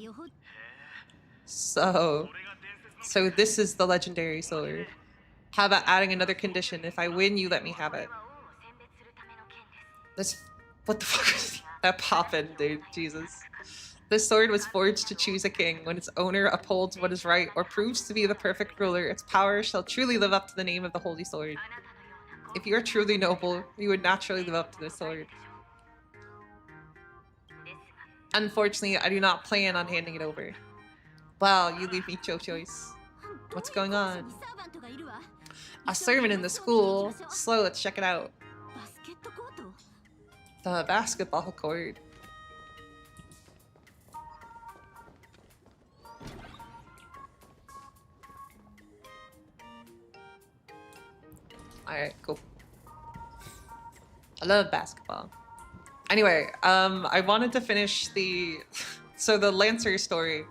So this is the legendary sword. How about adding another condition? If I win, you let me have it. What the fuck is that poppin', dude? Jesus. This sword was forged to choose a king. When its owner upholds what is right or proves to be the perfect ruler, its power shall truly live up to the name of the holy sword. If you are truly noble, you would naturally live up to this sword. Unfortunately, I do not plan on handing it over. Wow, you leave me no choice. What's going on? A servant in the school. Slow, let's check it out. The basketball court. Alright, cool. I love basketball. Anyway, I wanted to finish the so the Lancer story.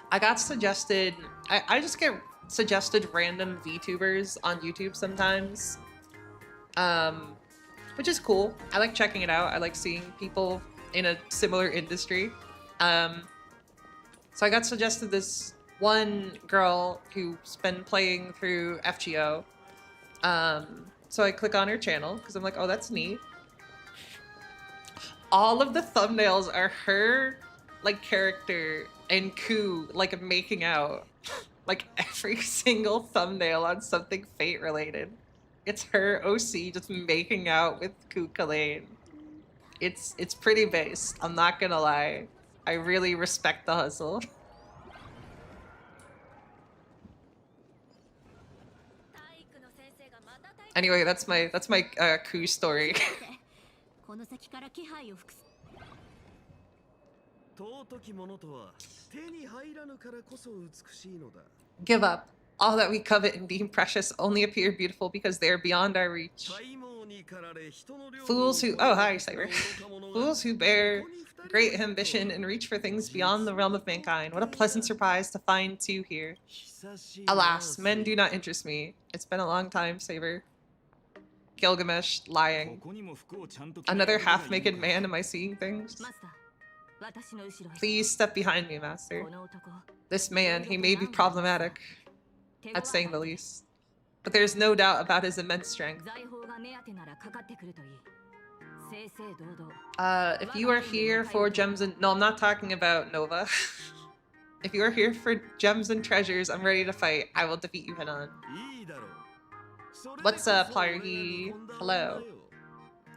I got suggested I just get suggested random VTubers on YouTube sometimes. Which is cool. I like checking it out. I like seeing people in a similar industry. So I got suggested this one girl who's been playing through FGO. So I click on her channel because I'm like, oh, that's neat. All of the thumbnails are her, like, character and Ku, like, making out. Like, every single thumbnail on something Fate related. It's her OC just making out with Ku Kalain. It's pretty based, I'm not gonna lie. I really respect the hustle. Anyway, that's my Ku story. Give up. All that we covet and deem precious only appear beautiful because they are beyond our reach. Fools who... Oh, hi, Cyber. Fools who bear great ambition and reach for things beyond the realm of mankind. What a pleasant surprise to find two here. Alas, men do not interest me. It's been a long time, Saber. Gilgamesh, lying. Another half-naked man, am I seeing things? Please step behind me, Master. This man, he may be problematic, at saying the least. But there's no doubt about his immense strength. If you are here for gems and... No, I'm not talking about Nova. If you are here for gems and treasures, I'm ready to fight. I will defeat you head on. What's up, Pargy? Hello.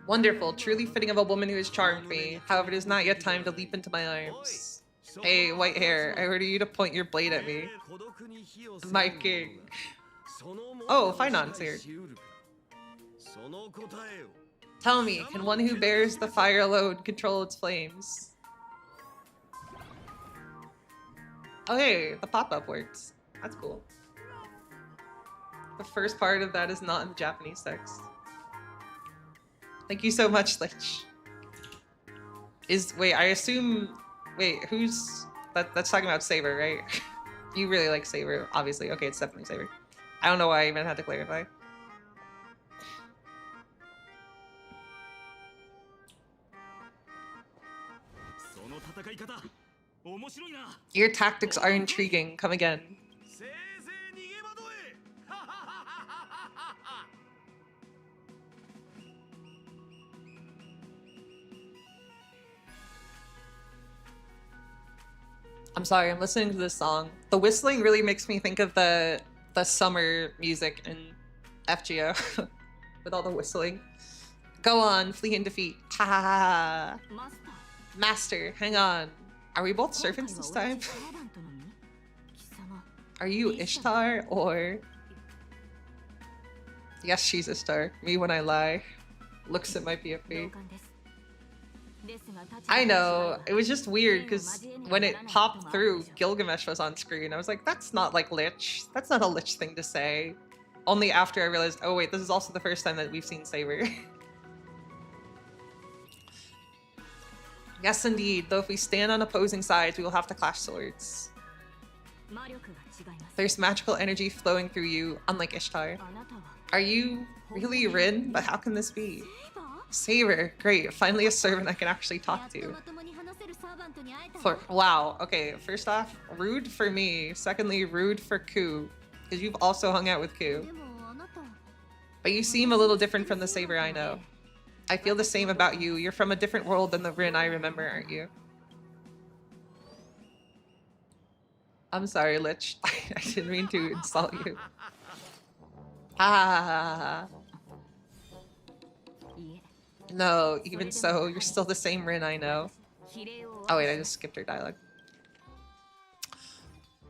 Wonderful, truly fitting of a woman who has charmed me. However, it is not yet time to leap into my arms. Hey, white hair, I order you to point your blade at me. My king. Oh, Finon's here. Tell me, can one who bears the fire alone control its flames? Oh hey, the pop-up works. That's cool. The first part of that is not in the Japanese text. Thank you so much, Lich. Wait, I assume... Wait, who's... That's talking about Saber, right? You really like Saber, obviously. Okay, it's definitely Saber. I don't know why I even had to clarify. Your tactics are intriguing. Come again. I'm sorry, I'm listening to this song. The whistling really makes me think of the summer music in FGO with all the whistling. Go on, flee and defeat. Ha ha ha ha. Master, hang on. Are we both servants this time? Are you Ishtar or... Yes, she's Ishtar. Me when I lie. Looks, it might be a fake. I know, it was just weird because when it popped through, Gilgamesh was on screen. I was like, that's not like Lich. That's not a Lich thing to say. Only after I realized, oh wait, this is also the first time that we've seen Saber. Yes, indeed. Though if we stand on opposing sides, we will have to clash swords. There's magical energy flowing through you, unlike Ishtar. Are you really Rin? But how can this be? Saber, great. Finally a servant I can actually talk to. Wow, okay, first off, rude for me. Secondly, rude for Ku, because you've also hung out with Ku. But you seem a little different from the Saber I know. I feel the same about you. You're from a different world than the Rin I remember, aren't you? I'm sorry, Lich. I didn't mean to insult you. Ah. No, even so, you're still the same Rin I know. Oh wait, I just skipped her dialogue.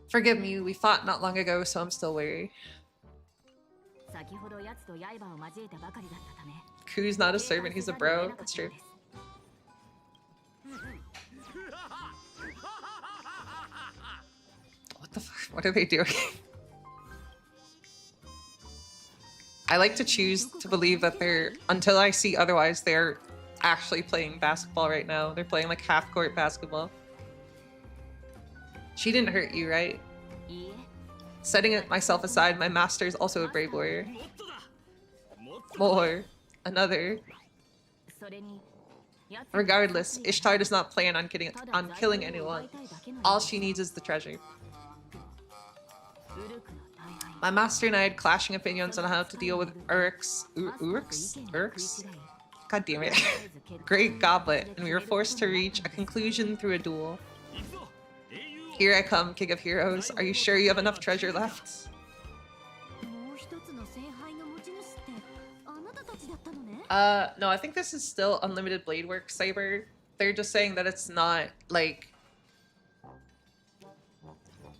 Forgive me, we fought not long ago, so I'm still wary. Ku's not a servant, he's a bro. That's true. What the fuck? What are they doing? I like to choose to believe that they're, until I see otherwise, they're actually playing basketball right now. They're playing like half-court basketball. She didn't hurt you, right? Setting myself aside, my master is also a brave warrior. More. Another. Regardless, Ishtar does not plan on killing anyone. All she needs is the treasure. My master and I had clashing opinions on how to deal with Urk's God damn it. Great goblet, and we were forced to reach a conclusion through a duel. Here I come, King of Heroes. Are you sure you have enough treasure left? No, I think this is still Unlimited Blade Work Saber. They're just saying that it's not, like...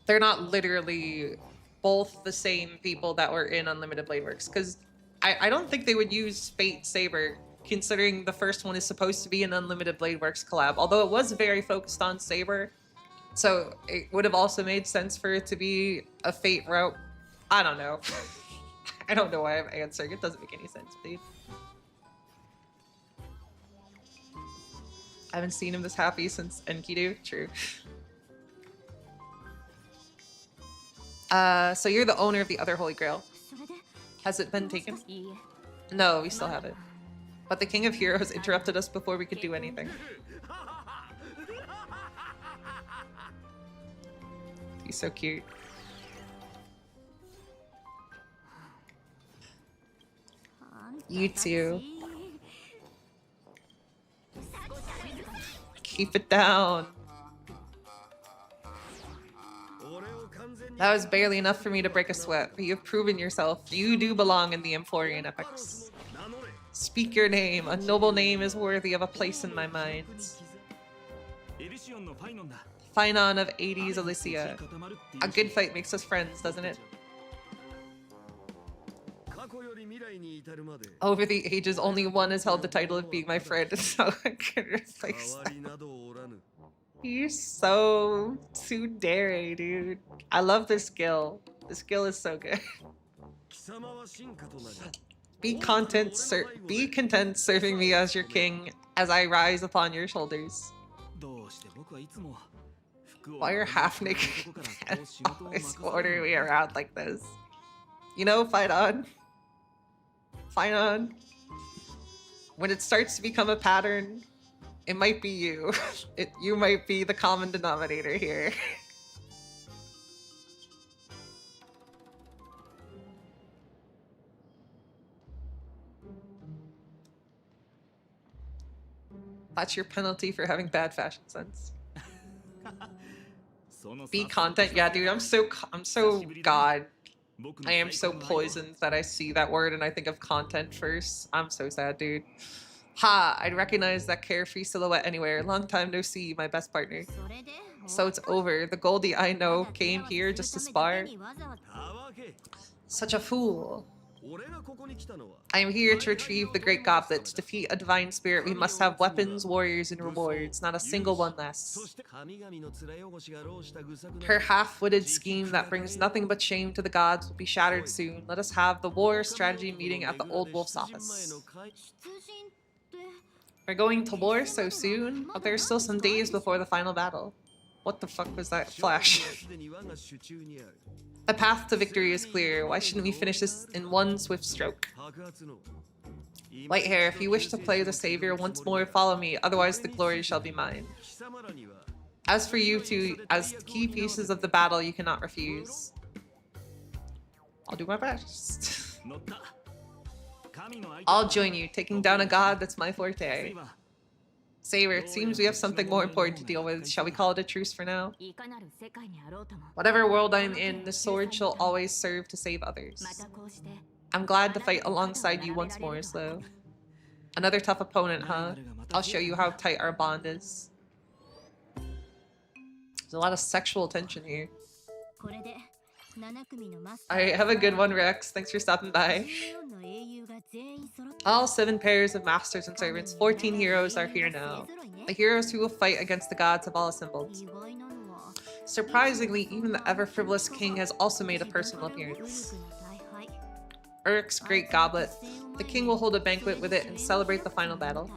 They're not literally both the same people that were in Unlimited Blade Works, because I don't think they would use Fate Saber, considering the first one is supposed to be an Unlimited Blade Works collab, although it was very focused on Saber. So it would have also made sense for it to be a Fate route. I don't know. I don't know why I'm answering. It doesn't make any sense, dude. I haven't seen him this happy since Enkidu. True. So you're the owner of the other Holy Grail. Has it been taken? No, we still have it. But the King of Heroes interrupted us before we could do anything. He's so cute. You too. Keep it down. That was barely enough for me to break a sweat, but you've proven yourself. You do belong in the Emporian epics. Speak your name. A noble name is worthy of a place in my mind. Phynon of 80s Elysia. A good fight makes us friends, doesn't it? Over the ages, only one has held the title of being my friend, so I can replace that. You're so tsundere, dude. I love this skill. This skill is so good. Be content serving me as your king as I rise upon your shoulders. Why are half naked always ordering me around like this? You know, fight on. Fight on. When it starts to become a pattern, it might be you. You might be the common denominator here. That's your penalty for having bad fashion sense. Be content, yeah, dude. I'm so God. I am so poisoned that I see that word and I think of content first. I'm so sad, dude. Ha! I'd recognize that carefree silhouette anywhere. Long time no see, my best partner. So it's over. The Goldie I know came here just to spar. Such a fool. I am here to retrieve the Great Goblet. To defeat a divine spirit, we must have weapons, warriors, and rewards. Not a single one less. Her half-witted scheme that brings nothing but shame to the gods will be shattered soon. Let us have the war strategy meeting at the Old Wolf's office. We're going to war so soon, but there's still some days before the final battle. What the fuck was that flash? The path to victory is clear. Why shouldn't we finish this in one swift stroke? Whitehair, if you wish to play the savior once more, follow me, otherwise the glory shall be mine. As for you two, as key pieces of the battle, you cannot refuse. I'll do my best. I'll join you. Taking down a god, that's my forte. Saber, it seems we have something more important to deal with. Shall we call it a truce for now? Whatever world I'm in, the sword shall always serve to save others. I'm glad to fight alongside you once more, Slow. Another tough opponent, huh? I'll show you how tight our bond is. There's a lot of sexual tension here. Alright, have a good one, Rex. Thanks for stopping by. All 7 pairs of masters and servants, 14 heroes are here now. The heroes who will fight against the gods have all assembled. Surprisingly, even the ever-frivolous king has also made a personal appearance. Urk's great goblet. The king will hold a banquet with it and celebrate the final battle.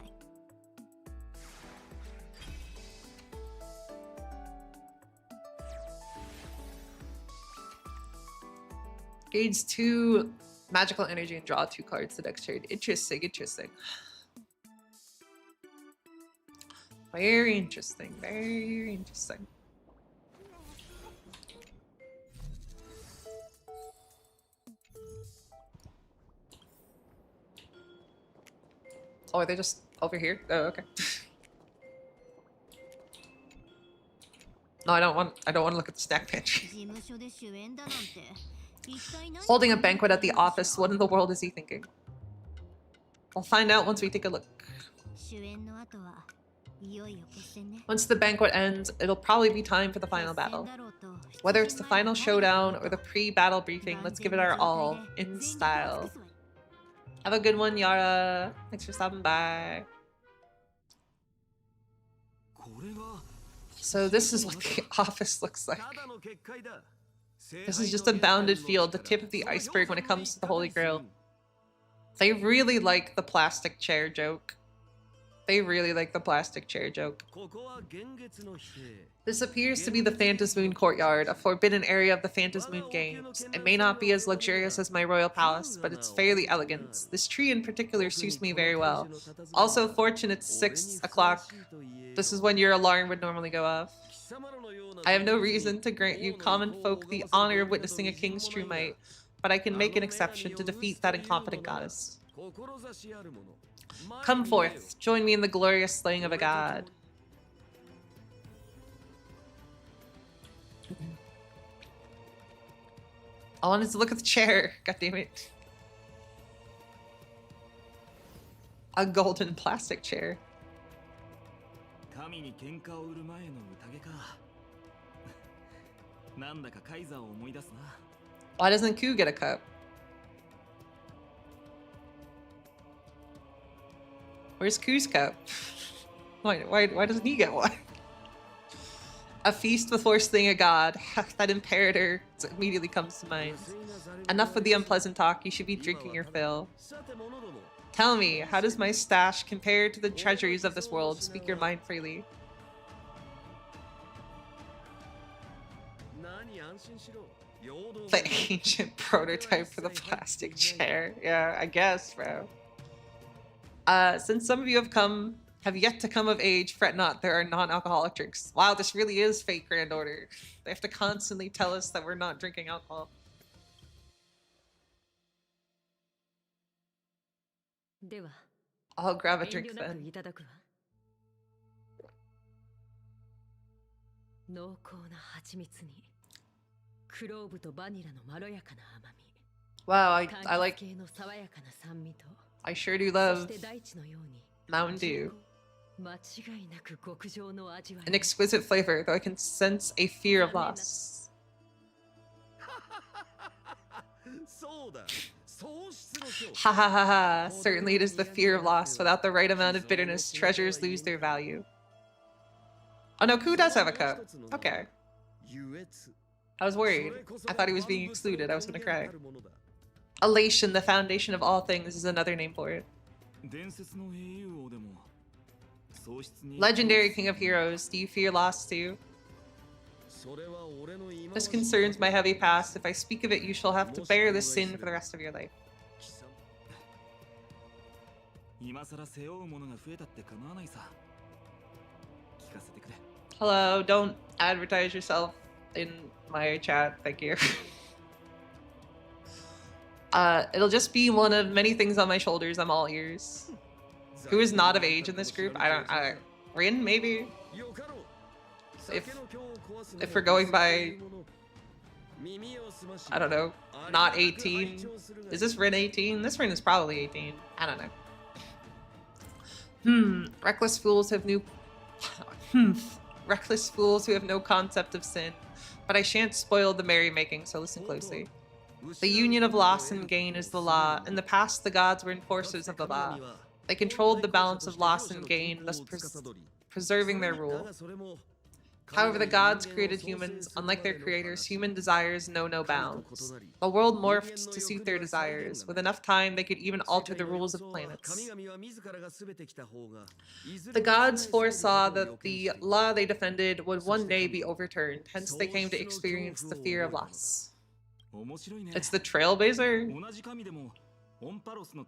Gains 2 magical energy and draw 2 cards the next turn. Interesting, interesting. Very interesting, very interesting. Oh, are they just over here? Oh, okay. No, I don't want to look at the snack pantry. Holding a banquet at the office, what in the world is he thinking? We'll find out once we take a look. Once the banquet ends, it'll probably be time for the final battle. Whether it's the final showdown or the pre-battle briefing, let's give it our all, in style. Have a good one, Yara. Thanks for stopping by. So this is what the office looks like. This is just a bounded field, the tip of the iceberg when it comes to the Holy Grail. They really like the plastic chair joke. They really like the plastic chair joke. This appears to be the Phantasmoon Courtyard, a forbidden area of the Phantasmoon Games. It may not be as luxurious as my royal palace, but it's fairly elegant. This tree in particular suits me very well. Also, fortune, it's 6 o'clock. This is when your alarm would normally go off. I have no reason to grant you common folk the honor of witnessing a king's true might, but I can make an exception to defeat that incompetent goddess. Come forth, join me in the glorious slaying of a god. I wanted to look at the chair, god damn it. A golden plastic chair. Why doesn't Ku get a cup? Where's Ku's cup? Why doesn't he get one? A feast before slaying a god. That imperator immediately comes to mind. Enough with the unpleasant talk, you should be drinking your fill. Tell me, how does my stash compare to the treasuries of this world? Speak your mind freely. The ancient prototype for the plastic chair. Yeah, I guess, bro. Since some of you have yet to come of age, fret not, there are non-alcoholic drinks. Wow, this really is fake Grand Order. They have to constantly tell us that we're not drinking alcohol. I'll grab a drink then. Wow, I like... I sure do love Mountain Dew. An exquisite flavor, though I can sense a fear of loss. Ha ha ha ha. Certainly it is the fear of loss. Without the right amount of bitterness, treasures lose their value. Oh no, Ku does have a cup. Okay. I was worried. I thought he was being excluded. I was gonna cry. Elation, the foundation of all things, is another name for it. Legendary King of Heroes, do you fear loss too? This concerns my heavy past. If I speak of it, you shall have to bear this sin for the rest of your life. Hello, don't advertise yourself in my chat, thank you. It'll just be one of many things on my shoulders. I'm all ears. Who is not of age in this group? I don't Rin, maybe? If we're going by, I don't know, not 18. Is this Rin 18? This Rin is probably 18. I don't know. Reckless fools have reckless fools who have no concept of sin. But I shan't spoil the merrymaking, so listen closely. The union of loss and gain is the law. In the past, the gods were enforcers of the law. They controlled the balance of loss and gain, thus preserving their rule. However, the gods created humans. Unlike their creators, human desires know no bounds. The world morphed to suit their desires. With enough time, they could even alter the rules of planets. The gods foresaw that the law they defended would one day be overturned, hence they came to experience the fear of loss. It's the Trailblazer?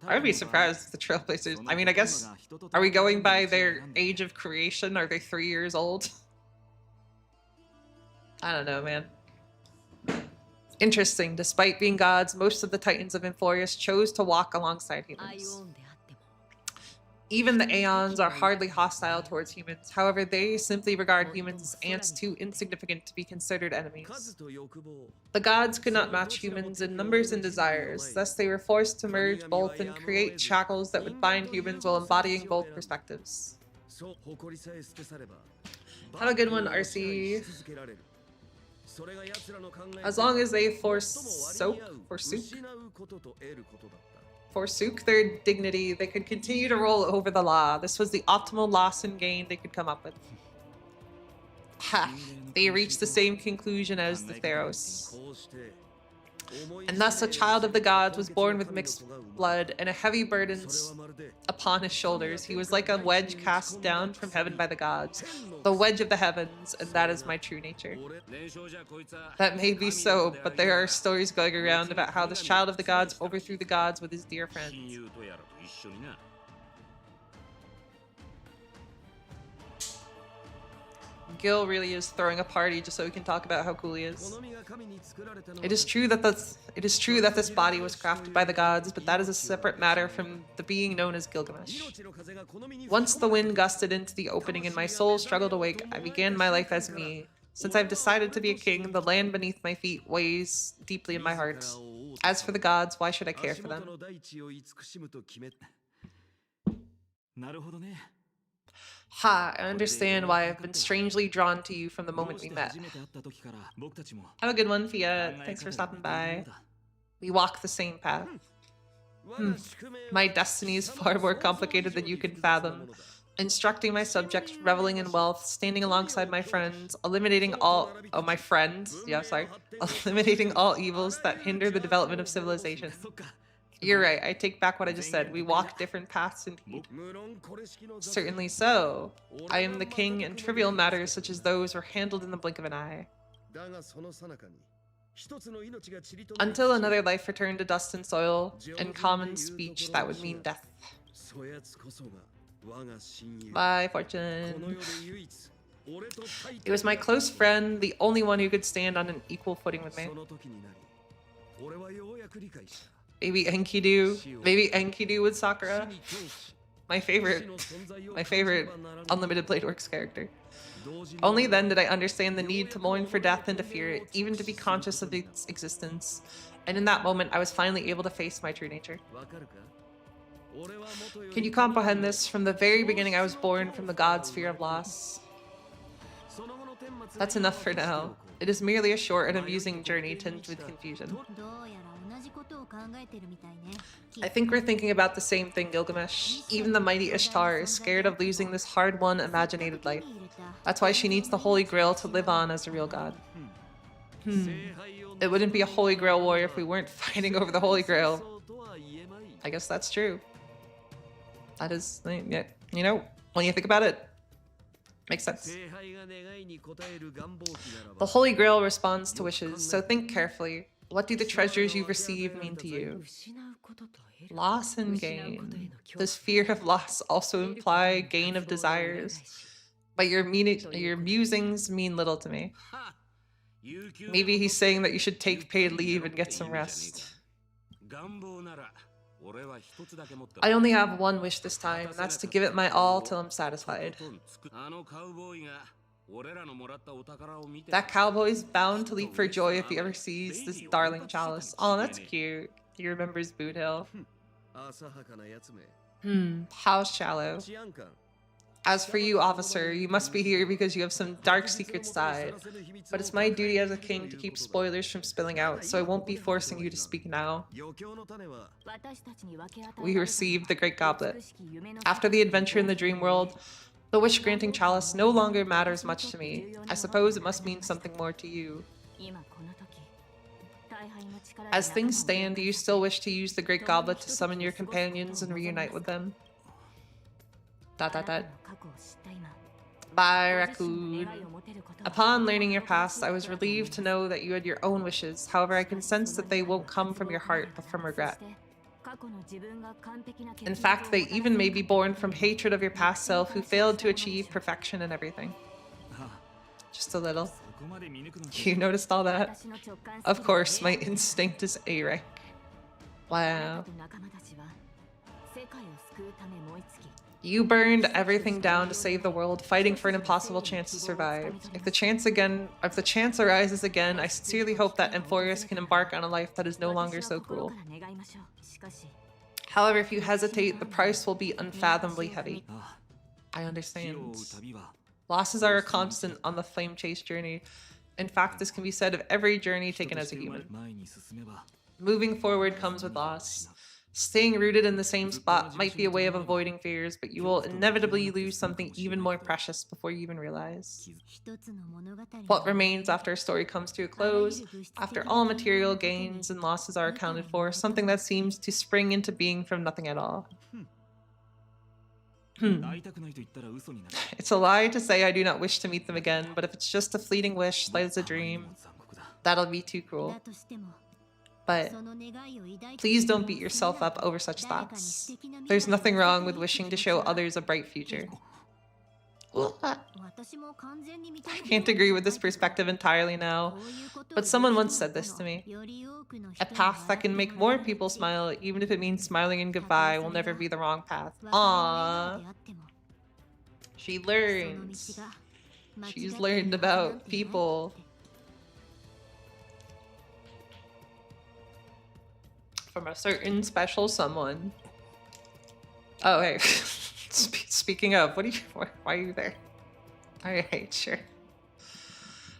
I would be surprised if the Trailblazers... I mean, I guess... Are we going by their age of creation? Are they 3 years old? I don't know, man. Interesting. Despite being gods, most of the titans of Inforius chose to walk alongside humans. Even the Aeons are hardly hostile towards humans. However, they simply regard humans as ants too insignificant to be considered enemies. The gods could not match humans in numbers and desires, thus they were forced to merge both and create shackles that would bind humans while embodying both perspectives. Have a good one, RC. As long as they forsook their dignity, they could continue to roll over the law. This was the optimal loss and gain they could come up with. Ha! They reached the same conclusion as the Theros. And thus a child of the gods was born with mixed blood and a heavy burden upon his shoulders. He was like a wedge cast down from heaven by the gods, the wedge of the heavens, and that is my true nature. That may be so, but there are stories going around about how this child of the gods overthrew the gods with his dear friends. Gil really is throwing a party just so we can talk about how cool he is. It is true that this body was crafted by the gods, but that is a separate matter from the being known as Gilgamesh. Once the wind gusted into the opening and my soul struggled awake, I began my life as me. Since I've decided to be a king, the land beneath my feet weighs deeply in my heart. As for the gods, why should I care for them? Ha, I understand why I've been strangely drawn to you from the moment we met. Have a good one, Fia. Thanks for stopping by. We walk the same path. My destiny is far more complicated than you can fathom. Instructing my subjects, reveling in wealth, standing alongside my friends, eliminating all... Oh, my friends. Yeah, sorry. Eliminating all evils that hinder the development of civilization. You're right, I take back what I just said. We walk different paths indeed. Certainly so. I am the king, and trivial matters such as those are handled in the blink of an eye. Until another life returned to dust and soil, in common speech, that would mean death. Bye, Fortune. It was my close friend, the only one who could stand on an equal footing with me. Maybe Enkidu with Sakura. My favorite Unlimited Blade Works character. Only then did I understand the need to mourn for death and to fear it, even to be conscious of its existence. And in that moment, I was finally able to face my true nature. Can you comprehend this? From the very beginning, I was born from the god's fear of loss. That's enough for now. It is merely a short and amusing journey tinged with confusion. I think we're thinking about the same thing, Gilgamesh. Even the mighty Ishtar is scared of losing this hard-won, imaginated life. That's why she needs the Holy Grail to live on as a real god. It wouldn't be a Holy Grail war if we weren't fighting over the Holy Grail. I guess that's true. That is, yeah, you know, When you think about it, makes sense. The Holy Grail responds to wishes, so think carefully. What do the treasures you've received mean to you? Loss and gain. Does fear of loss also imply gain of desires? But your musings mean little to me. Maybe he's saying that you should take paid leave and get some rest. I only have one wish this time, and that's to give it my all till I'm satisfied. That cowboy's bound to leap for joy if he ever sees this darling chalice. Oh, that's cute. He remembers Boot Hill. How shallow. As for you, officer, you must be here because you have some dark secret side. But it's my duty as a king to keep spoilers from spilling out, so I won't be forcing you to speak now. We received the Great Goblet. After the adventure in the dream world, the wish-granting chalice no longer matters much to me. I suppose it must mean something more to you. As things stand, do you still wish to use the Great Goblet to summon your companions and reunite with them? ... Bye, Raccoon. Upon learning your past, I was relieved to know that you had your own wishes. However, I can sense that they won't come from your heart, but from regret. In fact, they even may be born from hatred of your past self who failed to achieve perfection in everything. Just a little. You noticed all that? Of course, my instinct is A rank. Wow. You burned everything down to save the world, fighting for an impossible chance to survive. If the chance arises again, I sincerely hope that Amphorius can embark on a life that is no longer so cruel. However, if you hesitate, the price will be unfathomably heavy. I understand. Losses are a constant on the flame chase journey. In fact, this can be said of every journey taken as a human. Moving forward comes with loss. Staying rooted in the same spot might be a way of avoiding fears, but you will inevitably lose something even more precious before you even realize. What remains after a story comes to a close, after all material gains and losses are accounted for, something that seems to spring into being from nothing at all. It's a lie to say I do not wish to meet them again, but if it's just a fleeting wish, light as a dream, that'll be too cruel. But please don't beat yourself up over such thoughts. There's nothing wrong with wishing to show others a bright future. I can't agree with this perspective entirely now, but someone once said this to me. A path that can make more people smile, even if it means smiling in goodbye, will never be the wrong path. Aww. She learns. She's learned about people. From a certain special someone. Oh, hey. Speaking of, why are you there? Alright, sure.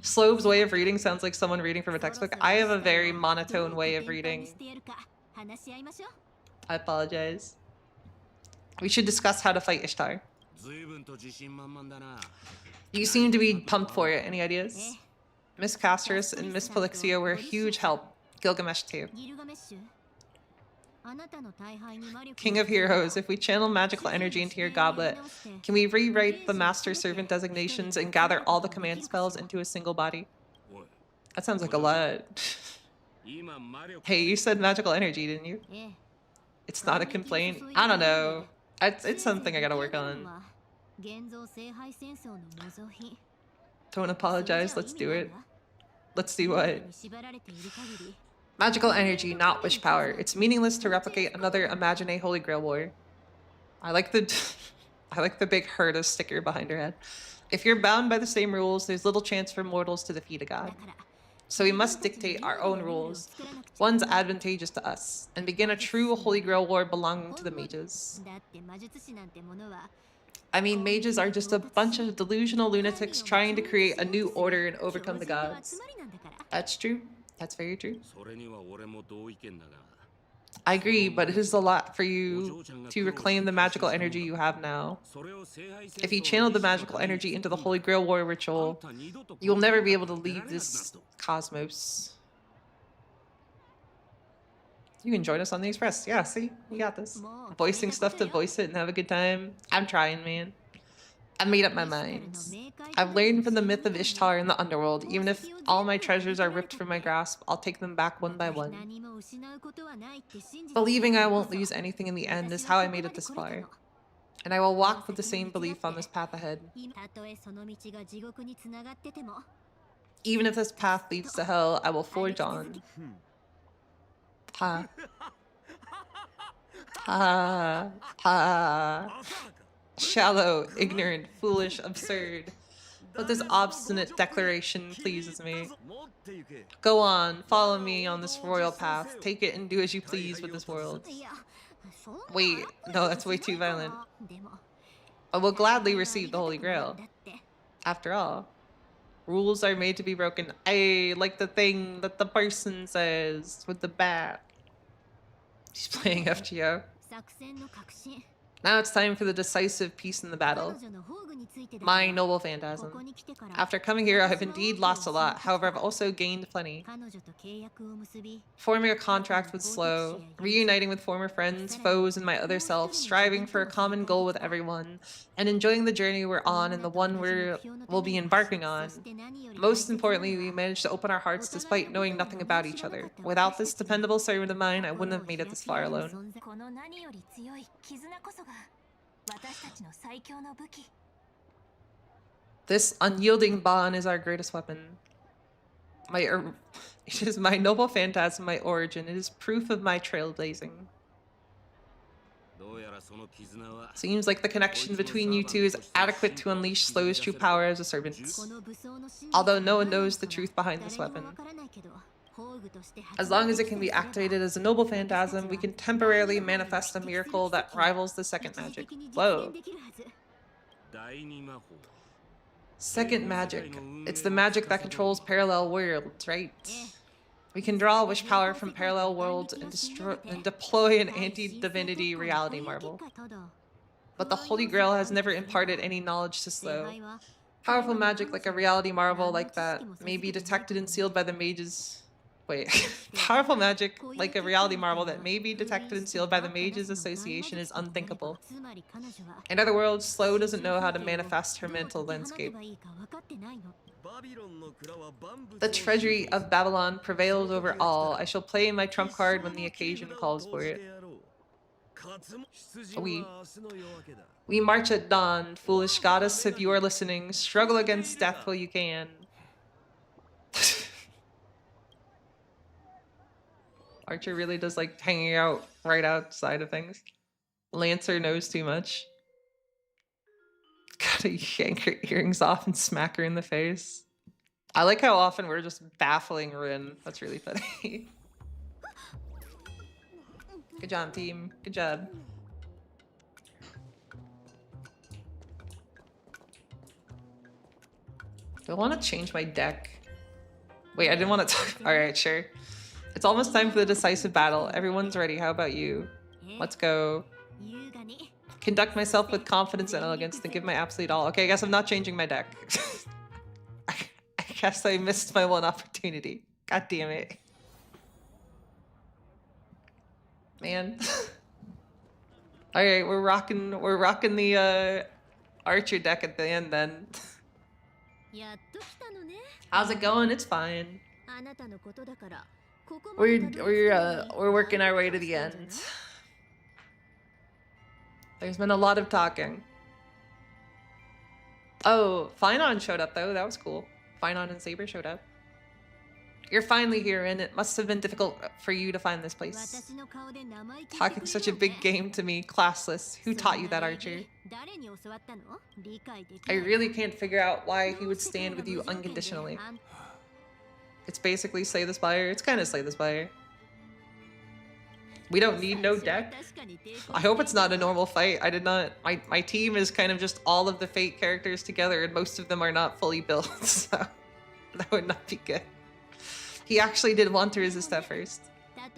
Slowb's way of reading sounds like someone reading from a textbook. I have a very monotone way of reading. I apologize. We should discuss how to fight Ishtar. You seem to be pumped for it. Any ideas? Miss Castris and Miss Polixia were a huge help. Gilgamesh too. King of Heroes, if we channel magical energy into your goblet, can we rewrite the master servant designations and gather all the command spells into a single body? That sounds like a lot. Hey, you said magical energy, didn't you? It's not a complaint. I don't know. It's something I gotta work on. Don't apologize, let's do it. Let's do what? Magical energy, not wish power. It's meaningless to replicate another Imagine Holy Grail war. I like the big Herta sticker behind her head. If you're bound by the same rules, there's little chance for mortals to defeat a god. So we must dictate our own rules, ones advantageous to us, and begin a true Holy Grail war belonging to the mages. I mean, mages are just a bunch of delusional lunatics trying to create a new order and overcome the gods. That's true. That's very true. I agree, but it is a lot for you to reclaim the magical energy you have now. If you channel the magical energy into the Holy Grail War ritual, you will never be able to leave this cosmos. You can join us on the Express. Yeah, see? We got this. Voicing stuff to voice it and have a good time. I'm trying, man. I've made up my mind. I've learned from the myth of Ishtar in the underworld. Even if all my treasures are ripped from my grasp, I'll take them back one by one. Believing I won't lose anything in the end is how I made it this far. And I will walk with the same belief on this path ahead. Even if this path leads to hell, I will forge on. Ha. Ha. Ha. Shallow, ignorant, foolish, absurd. But this obstinate declaration pleases me. Go on, follow me on this royal path. Take it and do as you please with this world. Wait, no, that's way too violent. I will gladly receive the Holy Grail. After all, rules are made to be broken. I like the thing that the person says with the bat. She's playing FGO. Now it's time for the decisive piece in the battle. My noble phantasm. After coming here, I have indeed lost a lot. However, I've also gained plenty. Forming a contract with Slow, reuniting with former friends, foes, and my other self, striving for a common goal with everyone, and enjoying the journey we're on and the one we'll be embarking on. Most importantly, we managed to open our hearts despite knowing nothing about each other. Without this dependable servant of mine, I wouldn't have made it this far alone. This unyielding bond is our greatest weapon. It is my noble phantasm, my origin. It is proof of my trailblazing. Seems like the connection between you two is adequate to unleash Slow's true power as a servant. Although no one knows the truth behind this weapon. As long as it can be activated as a noble phantasm, we can temporarily manifest a miracle that rivals the second magic. Whoa. Second magic. It's the magic that controls parallel worlds, right? We can draw wish power from parallel worlds and deploy an anti-divinity reality marble. But the Holy Grail has never imparted any knowledge to Slow. Powerful magic like a reality marble like that may be detected and sealed by the mages. Wait, powerful magic like a reality marble that may be detected and sealed by the Mages Association is unthinkable. In other words, Slow doesn't know how to manifest her mental landscape. The treasury of Babylon prevails over all. I shall play my trump card when the occasion calls for it. We march at dawn, foolish goddess, if you are listening. Struggle against death while you can. Archer really does like hanging out right outside of things. Lancer knows too much. Gotta yank her earrings off and smack her in the face. I like how often we're just baffling Rin. That's really funny. Good job, team. Good job. Do I want to change my deck? Wait, I didn't want to talk. Alright, sure. It's almost time for the decisive battle. Everyone's ready. How about you? Let's go. Conduct myself with confidence and elegance, then give my absolute all. Okay, I guess I'm not changing my deck. I guess I missed my one opportunity. God damn it. Man. Alright, we're rocking the Archer deck at the end then. How's it going? It's fine. We're working our way to the end. There's been a lot of talking. Oh, Finon showed up though. That was cool. Finon and Saber showed up. You're finally here, and it must have been difficult for you to find this place. Talking such a big game to me, classless. Who taught you that, Archer? I really can't figure out why he would stand with you unconditionally. It's basically Slay the Spire. It's kind of Slay the Spire. We don't need no deck. I hope it's not a normal fight. I did not... My team is kind of just all of the Fate characters together, and most of them are not fully built, so that would not be good. He actually did want to resist at first.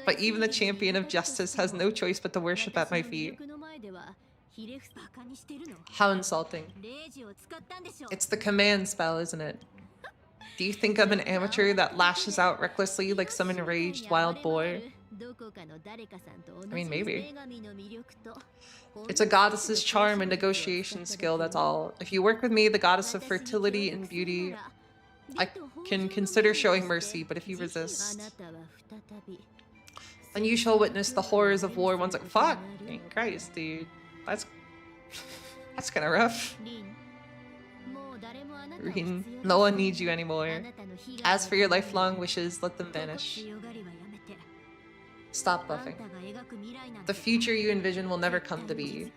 But even the champion of justice has no choice but to worship at my feet. How insulting. It's the command spell, isn't it? Do you think I'm an amateur that lashes out recklessly like some enraged wild boar? I mean, maybe. It's a goddess's charm and negotiation skill, that's all. If you work with me, the goddess of fertility and beauty, I can consider showing mercy, but if you resist, then you shall witness the horrors of war once again. Fuck! Christ, dude. That's kind of rough. Rin, no one needs you anymore. As for your lifelong wishes, let them vanish. Stop bluffing. The future you envision will never come to be.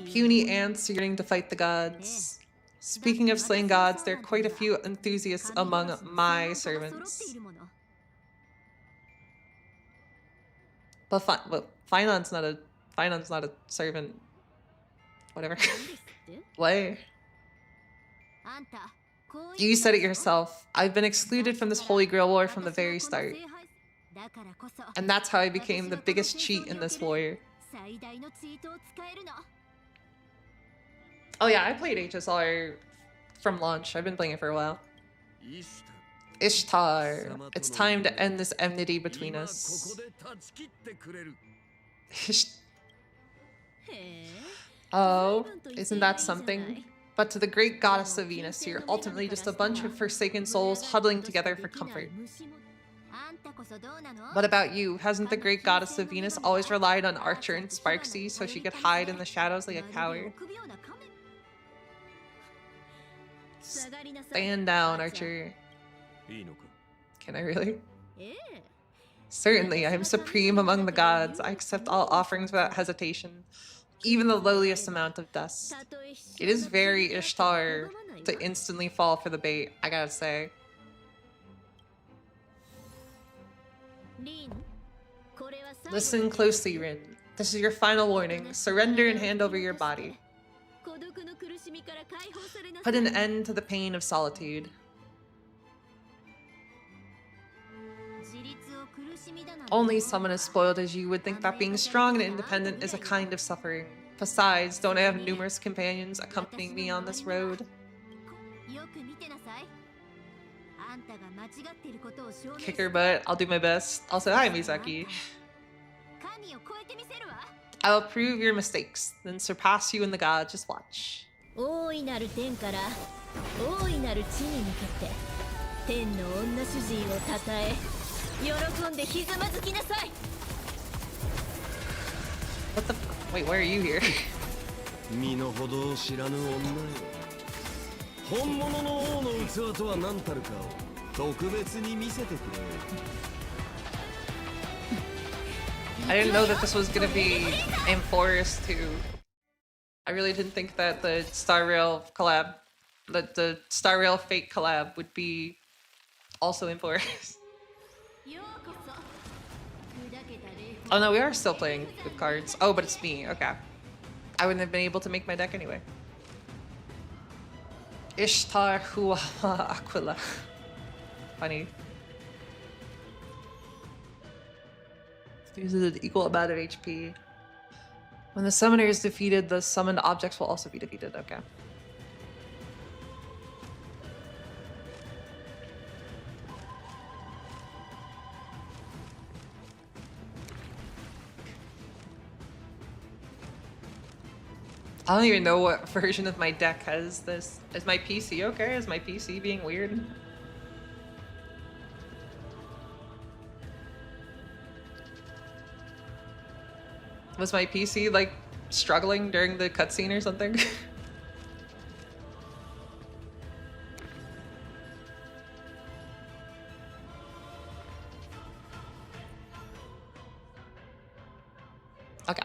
Puny ants yearning to fight the gods. Speaking of slaying gods, there are quite a few enthusiasts among my servants. But Finon's not a servant. Whatever. What? You said it yourself. I've been excluded from this Holy Grail war from the very start. And that's how I became the biggest cheat in this war. Oh yeah, I played HSR from launch. I've been playing it for a while. Ishtar, it's time to end this enmity between us. Oh, isn't that something? But to the great goddess of Venus, you're ultimately just a bunch of forsaken souls huddling together for comfort. What about you? Hasn't the great goddess of Venus always relied on Archer and Sparksy so she could hide in the shadows like a coward? Stand down, Archer. Can I really? Certainly, I am supreme among the gods. I accept all offerings without hesitation, even the lowliest amount of dust. It is very Ishtar to instantly fall for the bait, I gotta say. Listen closely, Rin. This is your final warning. Surrender and hand over your body. Put an end to the pain of solitude. Only someone as spoiled as you would think that being strong and independent is a kind of suffering. Besides, don't I have numerous companions accompanying me on this road? Kick her butt. I'll do my best. Also, hi, Misaki. I will prove your mistakes, then surpass you in the gods. Just watch. What the wait, why are you here? I didn't know that this was gonna be in Forest too. I really didn't think that the Star Rail collab, the Star Rail Fate collab would be also in Forest. Oh no, we are still playing with cards. Oh, but it's me. Okay. I wouldn't have been able to make my deck anyway. Ishtar Hua Aquila. Funny. Uses an equal amount of HP. When the summoner is defeated, the summoned objects will also be defeated. Okay. I don't even know what version of my deck has this. Is my PC okay? Is my PC being weird? Was my PC like struggling during the cutscene or something? Okay.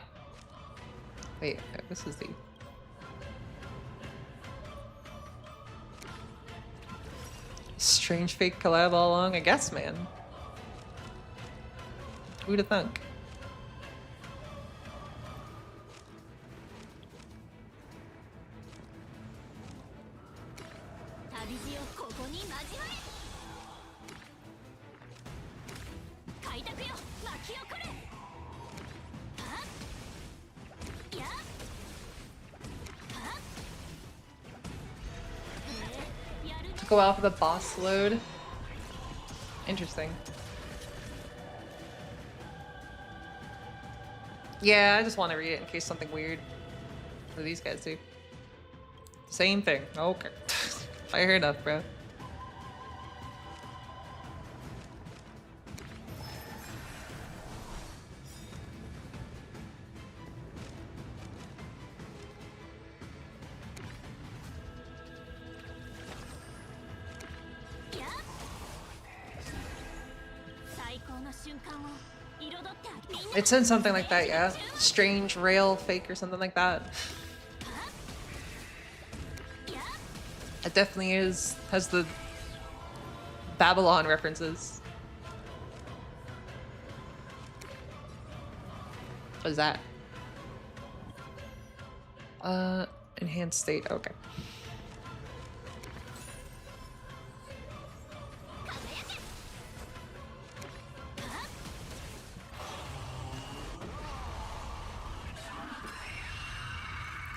Wait, this is the... Strange fake collab all along, I guess, man. Who'd have thunk? Go out for the boss load. Interesting. Yeah, I just want to read it in case something weird. What do these guys do? Same thing. Okay. Fair enough, bro. It said something like that, yeah. Strange rail fake or something like that. It definitely has the Babylon references. What is that? Enhanced state, okay.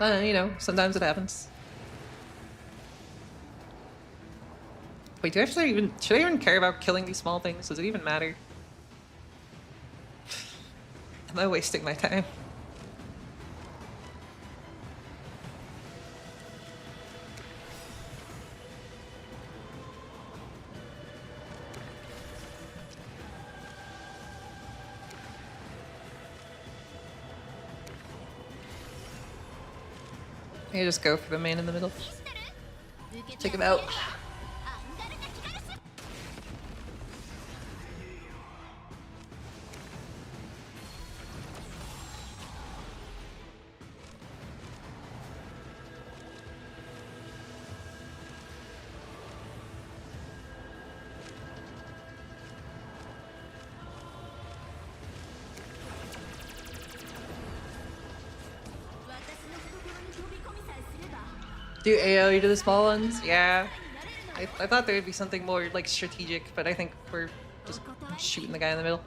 You know, sometimes it happens. Wait, should I even care about killing these small things? Does it even matter? Am I wasting my time? Maybe just go for the man in the middle. Take him out. Do AoE to the small ones? Yeah. I thought there would be something more like strategic, but I think we're just shooting the guy in the middle.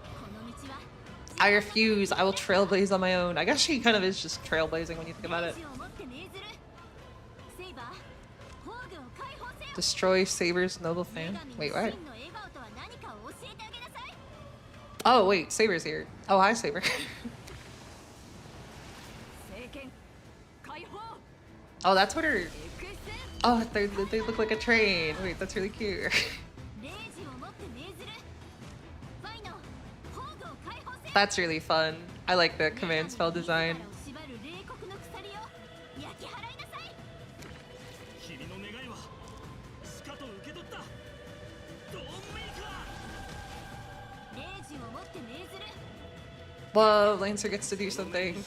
I refuse. I will trailblaze on my own. I guess she kind of is just trailblazing when you think about it. Destroy Saber's noble fan. Wait, what? Oh, wait. Saber's here. Oh, hi, Saber. Oh, that's what her... Oh, they look like a train. Wait, that's really cute. That's really fun. I like the command spell design. Whoa, Lancer gets to do something.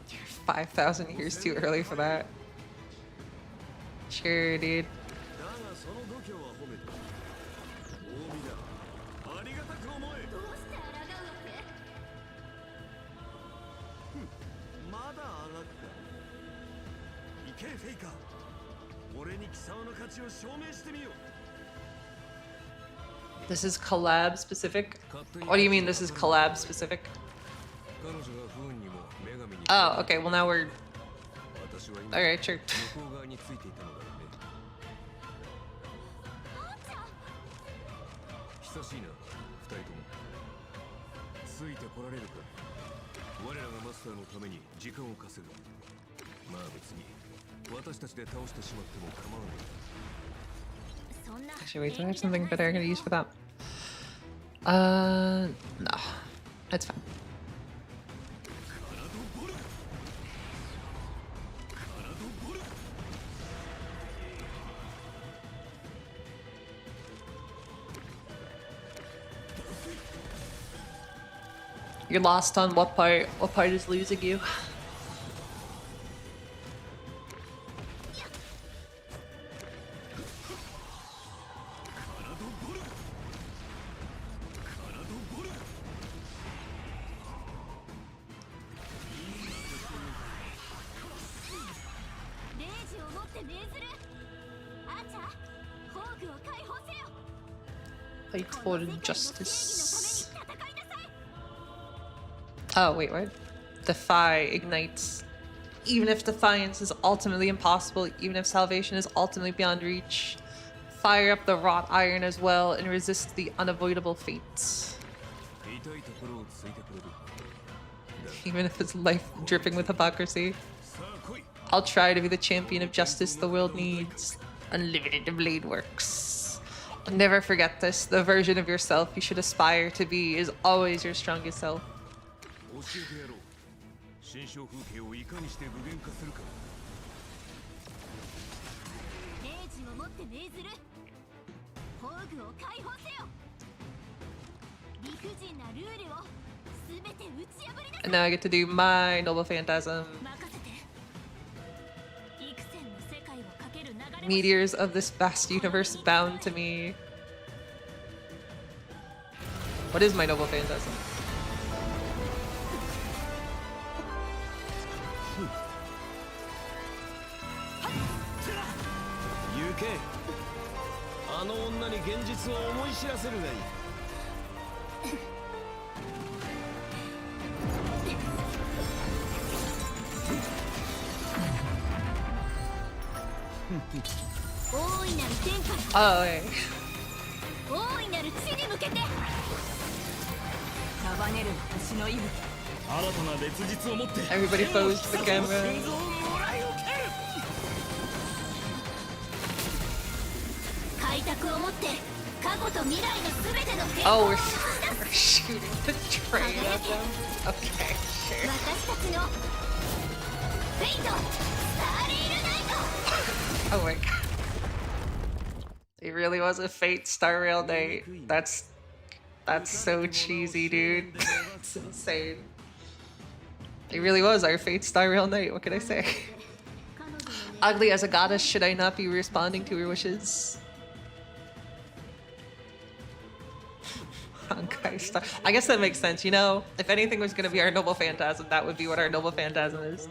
You're 5,000 years too early for that. Sure, dude. This is collab specific? What do you mean this is collab specific? Oh, okay, well now we're... Alright, sure. Actually, wait, do I have something better I'm gonna use for that? No. That's fine. You're lost on what part? What part is losing you? Fight for justice. Oh, wait, what? Defy ignites. Even if defiance is ultimately impossible, even if salvation is ultimately beyond reach, fire up the wrought iron as well and resist the unavoidable fates. Even if it's life dripping with hypocrisy. I'll try to be the champion of justice the world needs. Unlimited blade works. Never forget this. The version of yourself you should aspire to be is always your strongest self. And now I get to do my Noble Phantasm. Meteors of this vast universe bound to me. What is my Noble Phantasm? Oh, wait. Everybody posed the camera. Oh, we're shooting the train at them? Okay, sure. Oh my god. It really was a Fate Star Rail night. That's so cheesy, dude. It's insane. It really was our Fate Star Rail night, what can I say? Ugly as a goddess, should I not be responding to her wishes? Honkai Star. I guess that makes sense, you know? If anything was gonna be our Noble Phantasm, that would be what our Noble Phantasm is.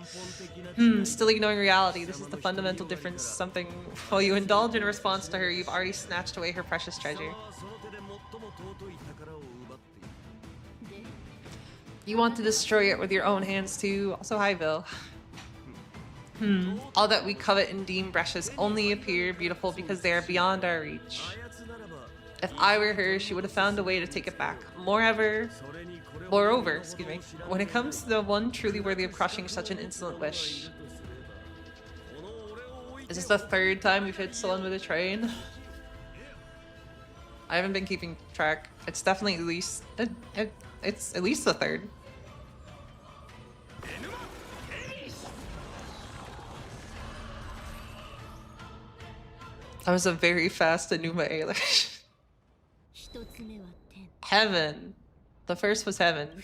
Still ignoring reality. This is the fundamental difference. Something, while you indulge in response to her, you've already snatched away her precious treasure. You want to destroy it with your own hands too. Also, hi, Bill. All that we covet and deem precious only appear beautiful because they are beyond our reach. If I were her, she would have found a way to take it back. Moreover, excuse me, when it comes to the one truly worthy of crushing such an insolent wish. Is this the third time we've hit someone with a train? I haven't been keeping track. It's definitely at least, it's at least the third. That was a very fast Enuma Elish. Heaven. The first was heaven.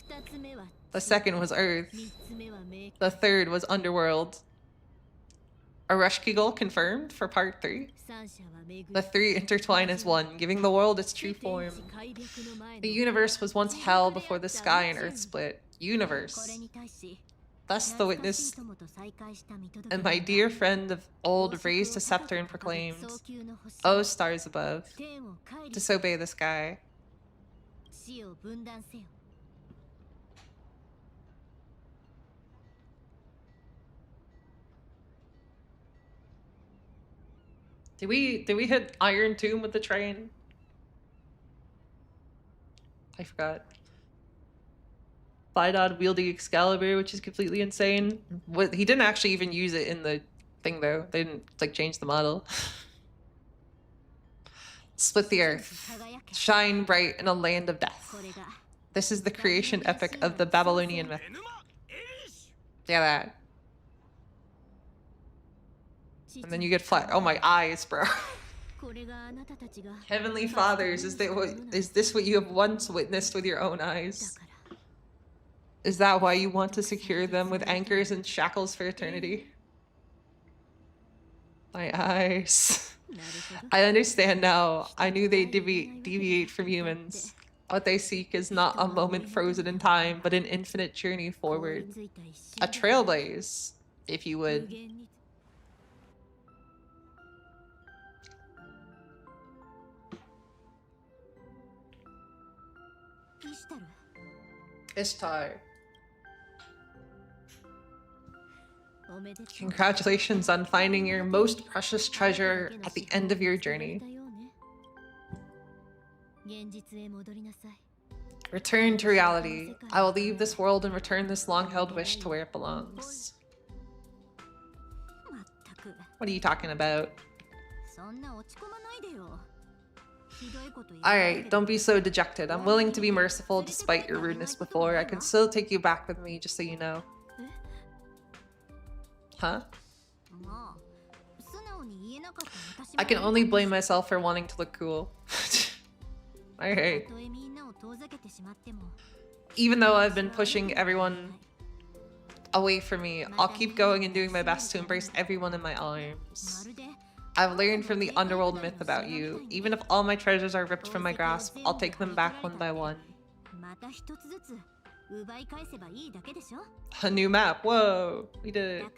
The second was earth. The third was underworld. A Rushki goal confirmed for part 3. The 3 intertwine as one, giving the world its true form. The universe was once hell before the sky and earth split. Universe. Thus the witness and my dear friend of old raised a scepter and proclaimed, "O stars above, disobey the sky." Did we hit Iron Tomb with the train? I forgot. Phaidon wielding Excalibur, which is completely insane. He didn't actually even use it in the thing though. They didn't like change the model. Split the earth. Shine bright in a land of death. This is the creation epic of the Babylonian myth. Yeah, that. And then you get flat. Oh, my eyes, bro. Heavenly Fathers, is this what you have once witnessed with your own eyes? Is that why you want to secure them with anchors and shackles for eternity? My eyes. I understand now. I knew they deviate from humans. What they seek is not a moment frozen in time, but an infinite journey forward. A trailblaze, if you would. Ishtar. Congratulations on finding your most precious treasure at the end of your journey. Return to reality. I will leave this world and return this long-held wish to where it belongs. What are you talking about? Alright, don't be so dejected. I'm willing to be merciful despite your rudeness before. I can still take you back with me, just so you know. Huh? I can only blame myself for wanting to look cool. Alright. Even though I've been pushing everyone away from me, I'll keep going and doing my best to embrace everyone in my arms. I've learned from the underworld myth about you. Even if all my treasures are ripped from my grasp, I'll take them back one by one. A new map. Whoa, we did it.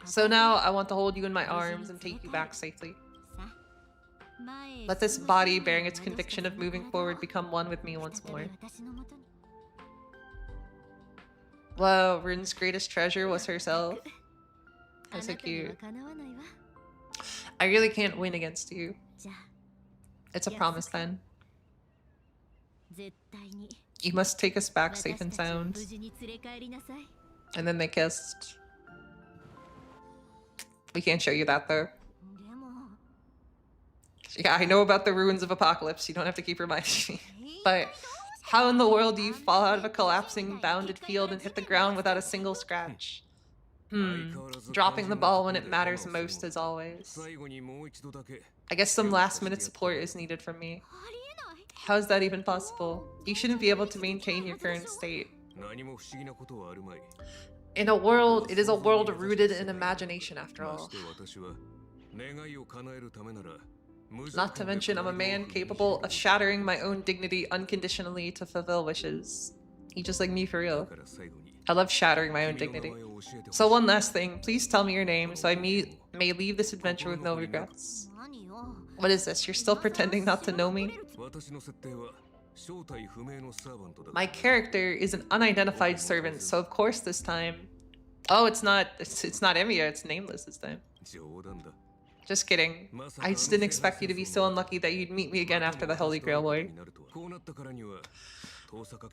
So now I want to hold you in my arms and take you back safely. Let this body bearing its conviction of moving forward become one with me once more. Whoa, Rin's greatest treasure was herself. That's so cute. I really can't win against you. It's a promise then. You must take us back safe and sound. And then they kissed. We can't show you that though. Yeah, I know about the ruins of Apocalypse. You don't have to keep reminding me. But how in the world do you fall out of a collapsing, bounded field and hit the ground without a single scratch? Dropping the ball when it matters most as always. I guess some last-minute support is needed from me. How is that even possible? You shouldn't be able to maintain your current state. In a world, it is a world rooted in imagination after all. Not to mention, I'm a man capable of shattering my own dignity unconditionally to fulfill wishes. You just like me for real. I love shattering my own dignity. So one last thing, please tell me your name so I may leave this adventure with no regrets. What is this? You're still pretending not to know me? My character is an unidentified servant, so of course this time... Oh, it's not Emiya, it's nameless this time. Just kidding. I just didn't expect you to be so unlucky that you'd meet me again after the Holy Grail War.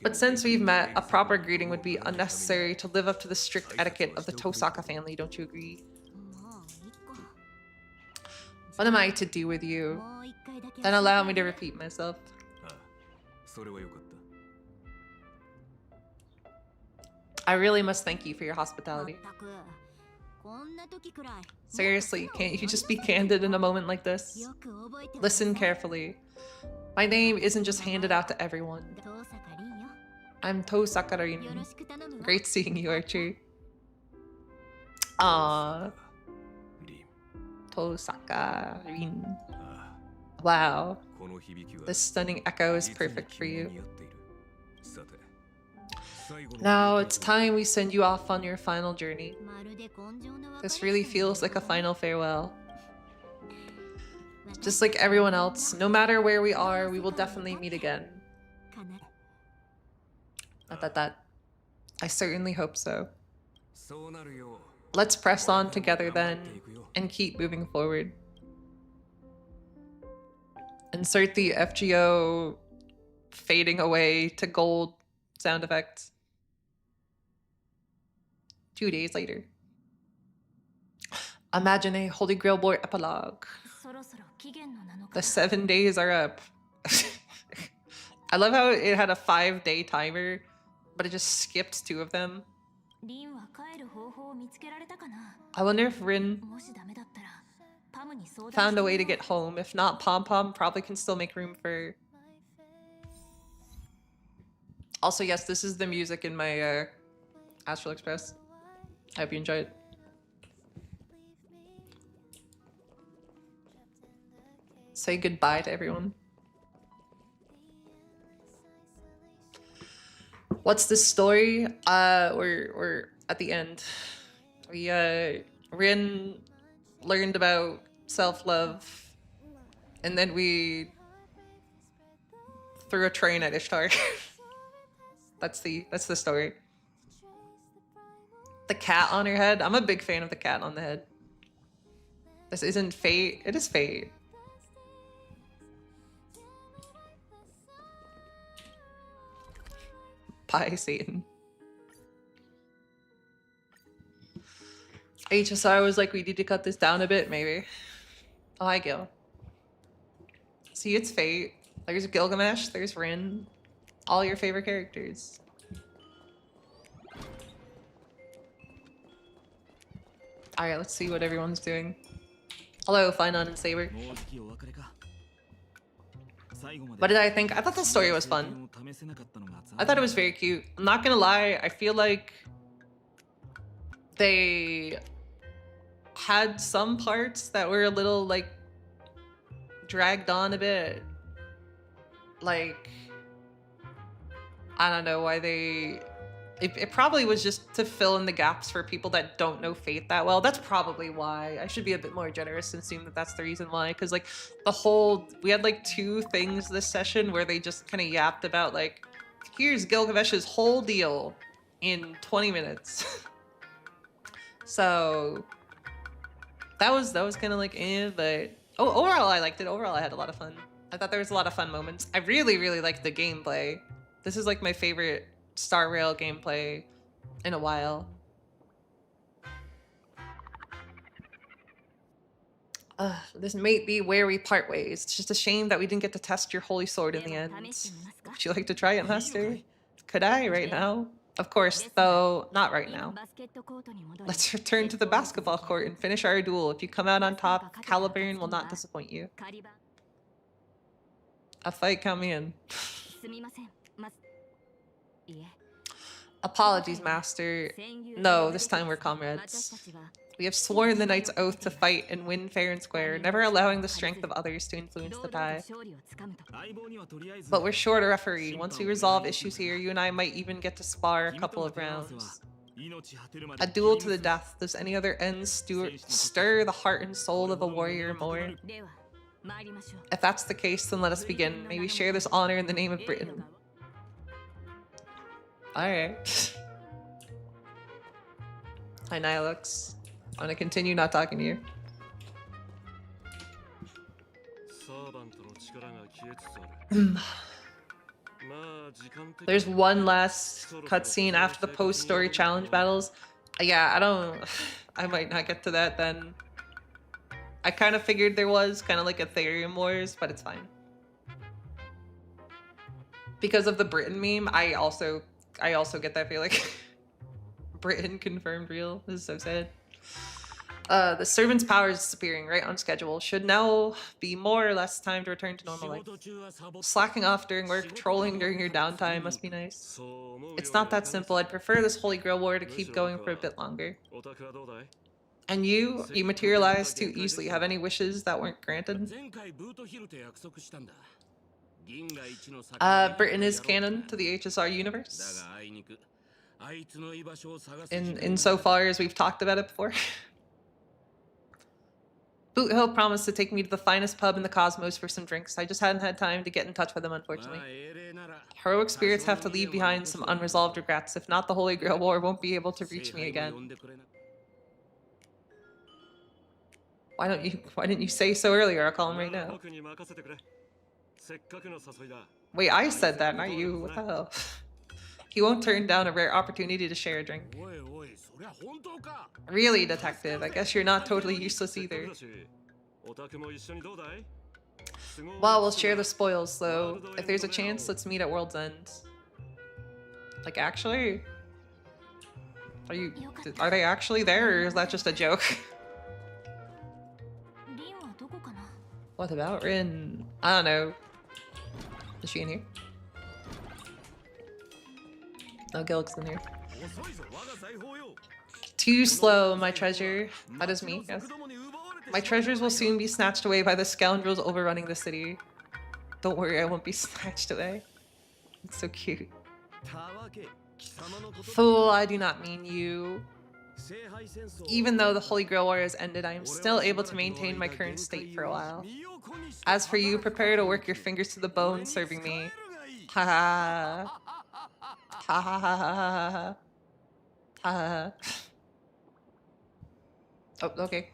But since we've met, a proper greeting would be unnecessary to live up to the strict etiquette of the Tosaka family, don't you agree? What am I to do with you? Then allow me to repeat myself. I really must thank you for your hospitality. Seriously, can't you just be candid in a moment like this? Listen carefully. My name isn't just handed out to everyone. I'm Tosaka Rin. Great seeing you, Archie. Aww. Tosaka Rin. Wow. This stunning echo is perfect for you. Now it's time we send you off on your final journey. This really feels like a final farewell. Just like everyone else, no matter where we are, we will definitely meet again. I certainly hope so. Let's press on together then, and keep moving forward. Insert the FGO fading away to gold sound effects. 2 days later. Imagine a Holy Grail War epilogue. The 7 days are up. I love how it had a 5-day timer, but it just skipped 2 of them. I wonder if Rin found a way to get home. If not, Pom Pom probably can still make room for... Also, yes, this is the music in my Astral Express. I hope you enjoyed. Say goodbye to everyone. What's the story? We're at the end. We Rin learned about self-love, and then we threw a train at Ishtar. That's the story. The cat on her head. I'm a big fan of the cat on the head. This isn't Fate. It is Fate. Bye, Satan. HSR was like, we need to cut this down a bit, maybe. Oh, hi, Gil. See, it's Fate. There's Gilgamesh, there's Rin. All your favorite characters. Alright, let's see what everyone's doing. Hello, Finon and Saber. What did I think? I thought the story was fun. I thought it was very cute. I'm not gonna lie, I feel like they had some parts that were a little, like, dragged on a bit. Like, I don't know why they... It probably was just to fill in the gaps for people that don't know Fate that well. That's probably why. I should be a bit more generous and assume that that's the reason why. Because, like, we had, like, 2 things this session where they just kind of yapped about, like, here's Gilgamesh's whole deal in 20 minutes. So, that was kind of like, but... Oh, overall, I liked it. Overall, I had a lot of fun. I thought there was a lot of fun moments. I really, really liked the gameplay. This is, like, my favorite Star Rail gameplay in a while. This may be where we part ways. It's just a shame that we didn't get to test your holy sword in the end. Would you like to try it, Master? Could I right now? Of course, though not right now. Let's return to the basketball court and finish our duel. If you come out on top, Caliburn will not disappoint you. A fight coming in. Apologies, Master. No, this time we're comrades. We have sworn the knight's oath to fight and win fair and square, never allowing the strength of others to influence the die. But we're short a referee. Once we resolve issues here, you and I might even get to spar a couple of rounds. A duel to the death. Does any other end stir the heart and soul of a warrior more? If that's the case, then let us begin. May we share this honor in the name of Britain. Alright. Hi, Nihilux. I'm gonna continue not talking to you. There's one last cutscene after the post-story challenge battles. Yeah, I might not get to that then. I kind of figured there was, kind of like Ethereum Wars, but it's fine. Because of the Britain meme, I also get that feeling. Britain confirmed real. This is so sad. The servant's power is disappearing right on schedule. Should now be more or less time to return to normal life. Slacking off during work, trolling during your downtime must be nice. It's not that simple. I'd prefer this Holy Grail War to keep going for a bit longer. And you materialized too easily. Have any wishes that weren't granted? Britain is canon to the HSR universe. Insofar as we've talked about it before. Boot Hill promised to take me to the finest pub in the cosmos for some drinks. I just hadn't had time to get in touch with him, unfortunately. Heroic spirits have to leave behind some unresolved regrets. If not, the Holy Grail War won't be able to reach me again. Why didn't you say so earlier? I'll call him right now. Wait, I said that, not you. What the hell? He won't turn down a rare opportunity to share a drink. Really, detective? I guess you're not totally useless either. Well, we'll share the spoils, though. If there's a chance, let's meet at World's End. Like, actually? Are they actually there, or is that just a joke? What about Rin? I don't know. Is she in here? No, Gilg's in here. Too slow, my treasure. That is me, yes. My treasures will soon be snatched away by the scoundrels overrunning the city. Don't worry, I won't be snatched away. It's so cute. Fool, I do not mean you. Even though the Holy Grail War has ended, I am still able to maintain my current state for a while. As for you, prepare to work your fingers to the bone serving me. Ha ha ha ha ha ha ha ha ha. Oh, okay.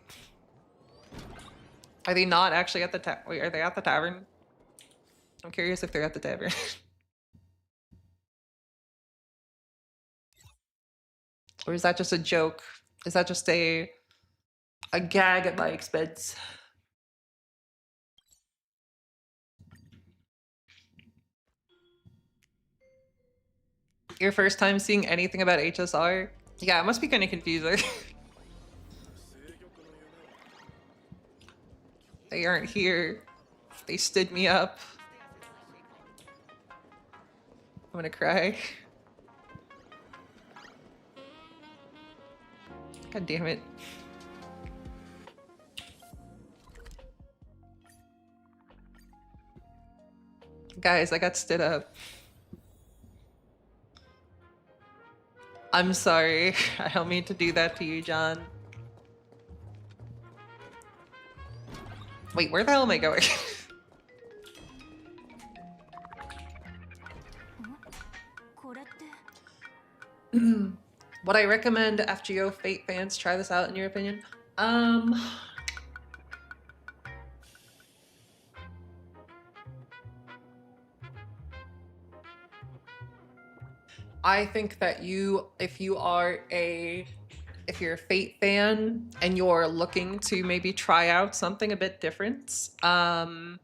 Are they not actually at the wait, are they at the tavern? I'm curious if they're at the tavern. Or is that just a joke? Is that just a gag at my expense? Your first time seeing anything about HSR? Yeah, it must be kind of confusing. They aren't here. They stood me up. I'm gonna cry. God damn it. Guys, I got stood up. I'm sorry. I don't mean to do that to you, John. Wait, where the hell am I going? Would I recommend FGO Fate fans try this out in your opinion? I think that if you're a Fate fan and you're looking to maybe try out something a bit different, then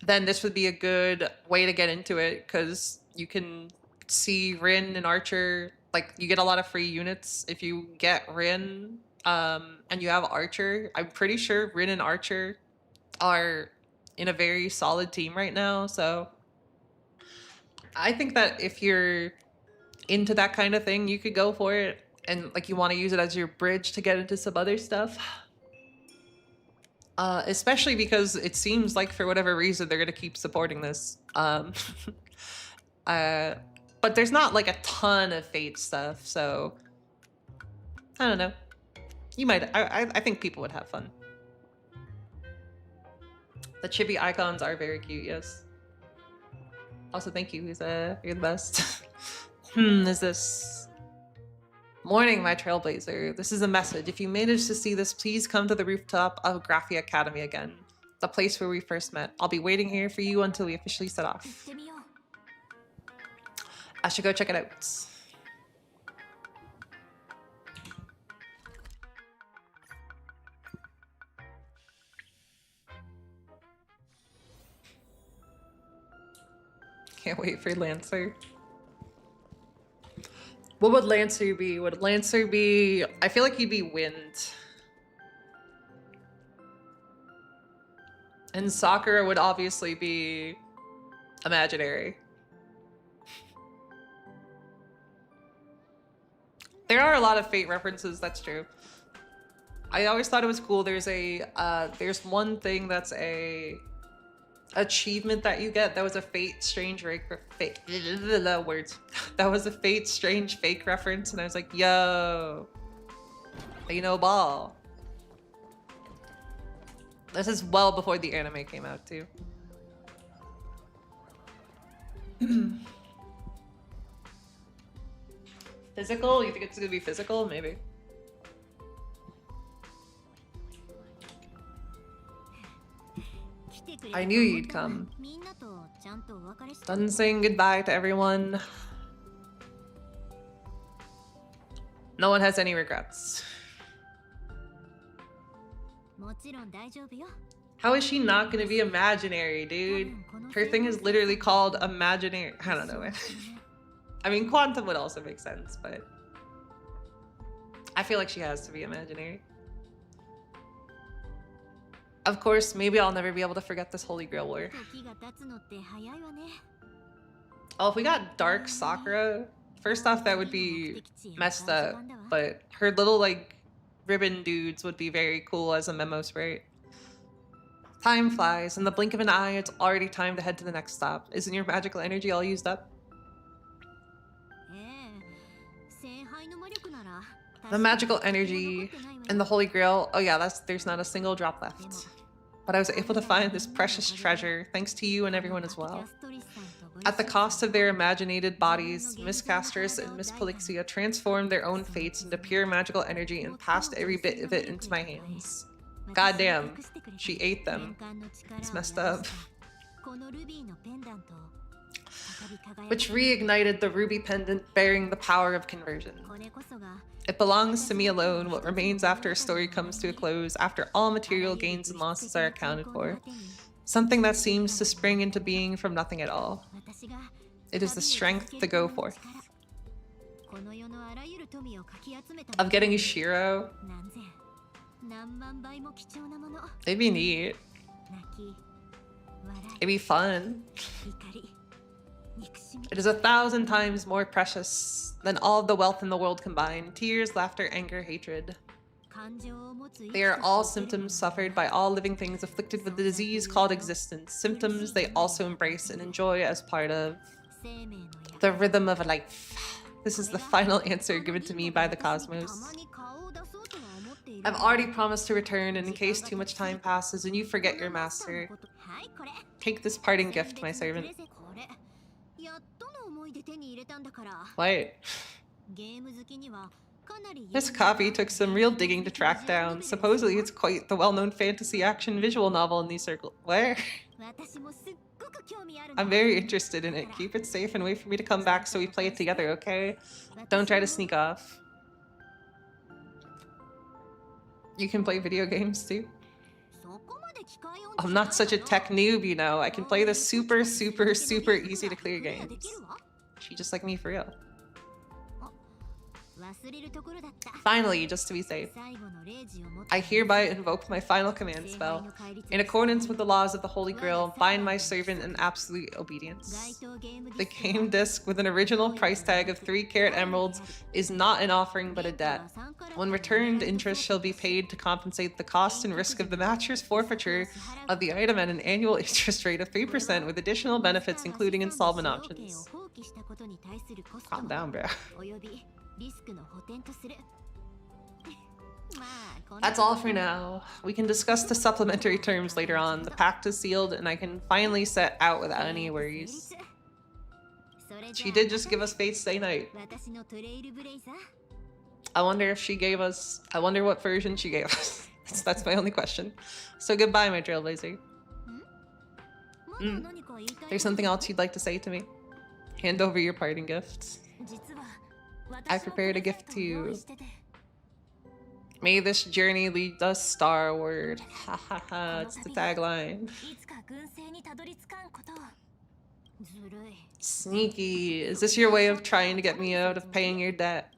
this would be a good way to get into it because you can see Rin and Archer, like you get a lot of free units if you get Rin and you have Archer. I'm pretty sure Rin and Archer are in a very solid team right now, so I think that if you're into that kind of thing, you could go for it and like you want to use it as your bridge to get into some other stuff. Especially because it seems like for whatever reason they're gonna keep supporting this. But there's not like a ton of Fate stuff, so I don't know. You might. I think people would have fun. The chibi icons are very cute. Yes. Also, thank you. You're the best. Is this? Morning, my trailblazer. This is a message. If you manage to see this, please come to the rooftop of Graphia Academy again. The place where we first met. I'll be waiting here for you until we officially set off. I should go check it out. Can't wait for Lancer. What would Lancer be? Would Lancer be... I feel like he'd be Wind. And Sakura would obviously be Imaginary. There are a lot of Fate references, that's true. I always thought it was cool. There's one thing that's a achievement that you get that was a Fate Strange Fate words. That was a Fate Strange fake reference, and I was like, yo, they know ball. This is well before the anime came out too. Physical? You think it's gonna be physical? Maybe. I knew you'd come. Done saying goodbye to everyone. No one has any regrets. How is she not gonna be imaginary, dude? Her thing is literally called imaginary. I don't know. I mean, quantum would also make sense, but I feel like she has to be imaginary. Of course, maybe I'll never be able to forget this Holy Grail war. Oh, if we got Dark Sakura, first off, that would be messed up, but her little, like, ribbon dudes would be very cool as a memo sprite. Time flies. In the blink of an eye, it's already time to head to the next stop. Isn't your magical energy all used up? The magical energy in the Holy Grail. Oh yeah, there's not a single drop left. But I was able to find this precious treasure, thanks to you and everyone as well. At the cost of their imaginated bodies, Miss Castris and Miss Polixia transformed their own fates into pure magical energy and passed every bit of it into my hands. Goddamn, she ate them. It's messed up. Which reignited the ruby pendant bearing the power of conversion. It belongs to me alone, what remains after a story comes to a close, after all material gains and losses are accounted for. Something that seems to spring into being from nothing at all. It is the strength to go forth. Of getting a Shiro. It'd be neat. It'd be fun. It is 1,000 times more precious than all of the wealth in the world combined. Tears, laughter, anger, hatred. They are all symptoms suffered by all living things afflicted with the disease called existence. Symptoms they also embrace and enjoy as part of the rhythm of life. This is the final answer given to me by the cosmos. I've already promised to return, and in case too much time passes and you forget your master, take this parting gift, my servant. What? This copy took some real digging to track down. Supposedly it's quite the well-known fantasy action visual novel in these circles. Where? I'm very interested in it. Keep it safe and wait for me to come back so we play it together, okay? Don't try to sneak off. You can play video games too? I'm not such a tech noob, you know. I can play the super, super, super easy to clear games. She just like me for real. Finally, just to be safe, I hereby invoke my final command spell. In accordance with the laws of the Holy Grail, bind my servant in absolute obedience. The game disc with an original price tag of 3-carat emeralds is not an offering but a debt. When returned, interest shall be paid to compensate the cost and risk of the matcher's forfeiture of the item at an annual interest rate of 3% with additional benefits including installment options. Calm down, bro. That's all for now. We can discuss the supplementary terms later on. The pact is sealed and I can finally set out without any worries. She did just give us Fate's Stay Night. I wonder if she gave us... I wonder what version she gave us. That's my only question. So goodbye, my Trailblazer. There's something else you'd like to say to me? Hand over your parting gift. I prepared a gift to you. May this journey lead us starward. Ha ha ha, it's the tagline. Sneaky. Is this your way of trying to get me out of paying your debt?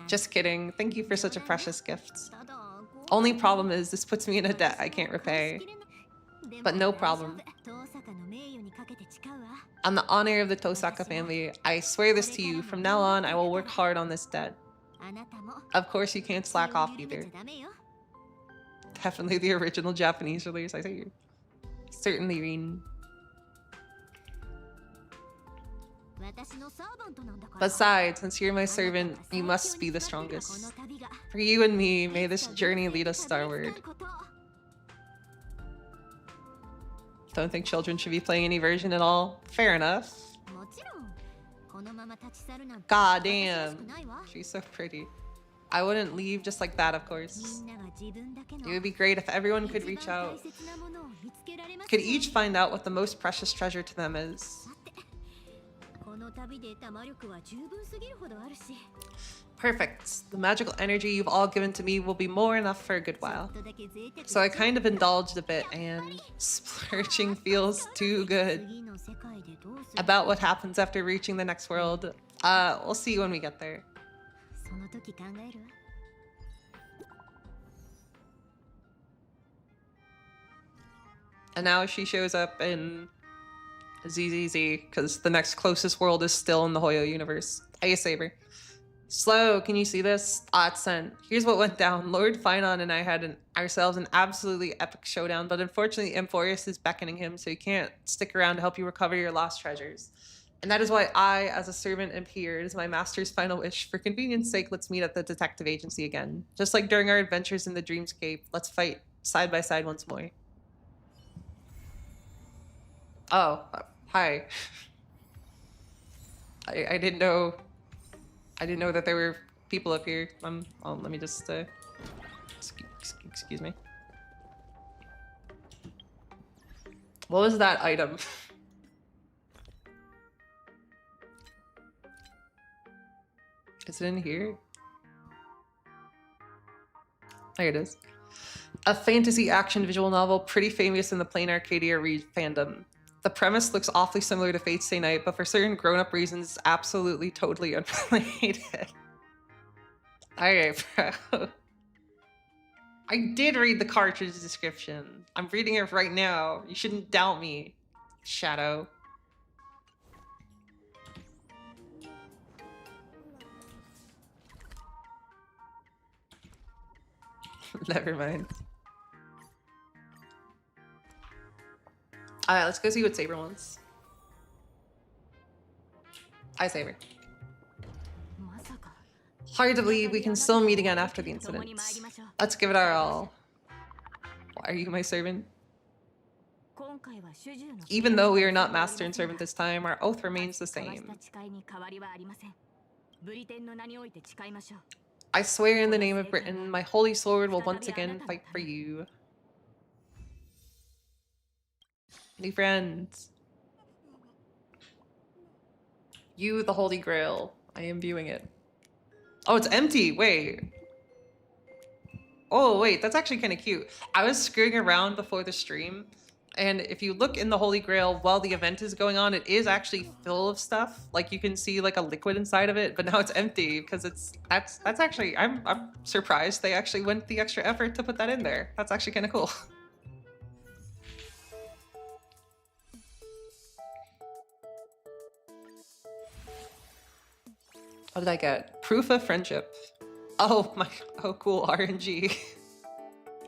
Just kidding. Thank you for such a precious gift. Only problem is this puts me in a debt I can't repay. But no problem. On the honor of the Tosaka family, I swear this to you. From now on, I will work hard on this debt. Of course, you can't slack off either. Definitely the original Japanese release, I think. Certainly, Rin. Besides, since you're my servant, you must be the strongest. For you and me, may this journey lead us starward. Don't think children should be playing any version at all. Fair enough. God damn. She's so pretty. I wouldn't leave just like that, of course. It would be great if everyone could reach out. Could each find out what the most precious treasure to them is. Perfect. The magical energy you've all given to me will be more enough for a good while. So I kind of indulged a bit, and splurging feels too good. About what happens after reaching the next world, we'll see when we get there. And now she shows up in ZZZ, because the next closest world is still in the Hoyo universe. Hey, Saber. Slow, can you see this? Ah, it's sent. Here's what went down. Lord Finon and I had ourselves an absolutely epic showdown, but unfortunately Amphorius is beckoning him, so he can't stick around to help you recover your lost treasures. And that is why I, as a servant, am here. It is my master's final wish. For convenience sake, let's meet at the detective agency again. Just like during our adventures in the Dreamscape, let's fight side by side once more. Oh, hi. I didn't know. I didn't know that there were people up here. Oh, let me just excuse me. What was that item? Is it in here? There it is. A fantasy action visual novel, pretty famous in the plain Arcadia fandom. The premise looks awfully similar to Fate Stay Night, but for certain grown-up reasons, absolutely totally unrelated. Alright, bro. I did read the cartridge description. I'm reading it right now. You shouldn't doubt me, Shadow. Never mind. Alright, let's go see what Saber wants. Hi, Saber. Hard to believe we can still meet again after the incident. Let's give it our all. Are you my servant? Even though we are not master and servant this time, our oath remains the same. I swear in the name of Britain, my holy sword will once again fight for you. New friends. You, the Holy Grail. I am viewing it. Oh, it's empty. Wait. Oh, wait. That's actually kind of cute. I was screwing around before the stream, and if you look in the Holy Grail while the event is going on, it is actually full of stuff. Like you can see like a liquid inside of it, but now it's empty because that's actually I'm surprised they actually went the extra effort to put that in there. That's actually kind of cool. What did I get? Proof of friendship. Oh my, oh cool, RNG.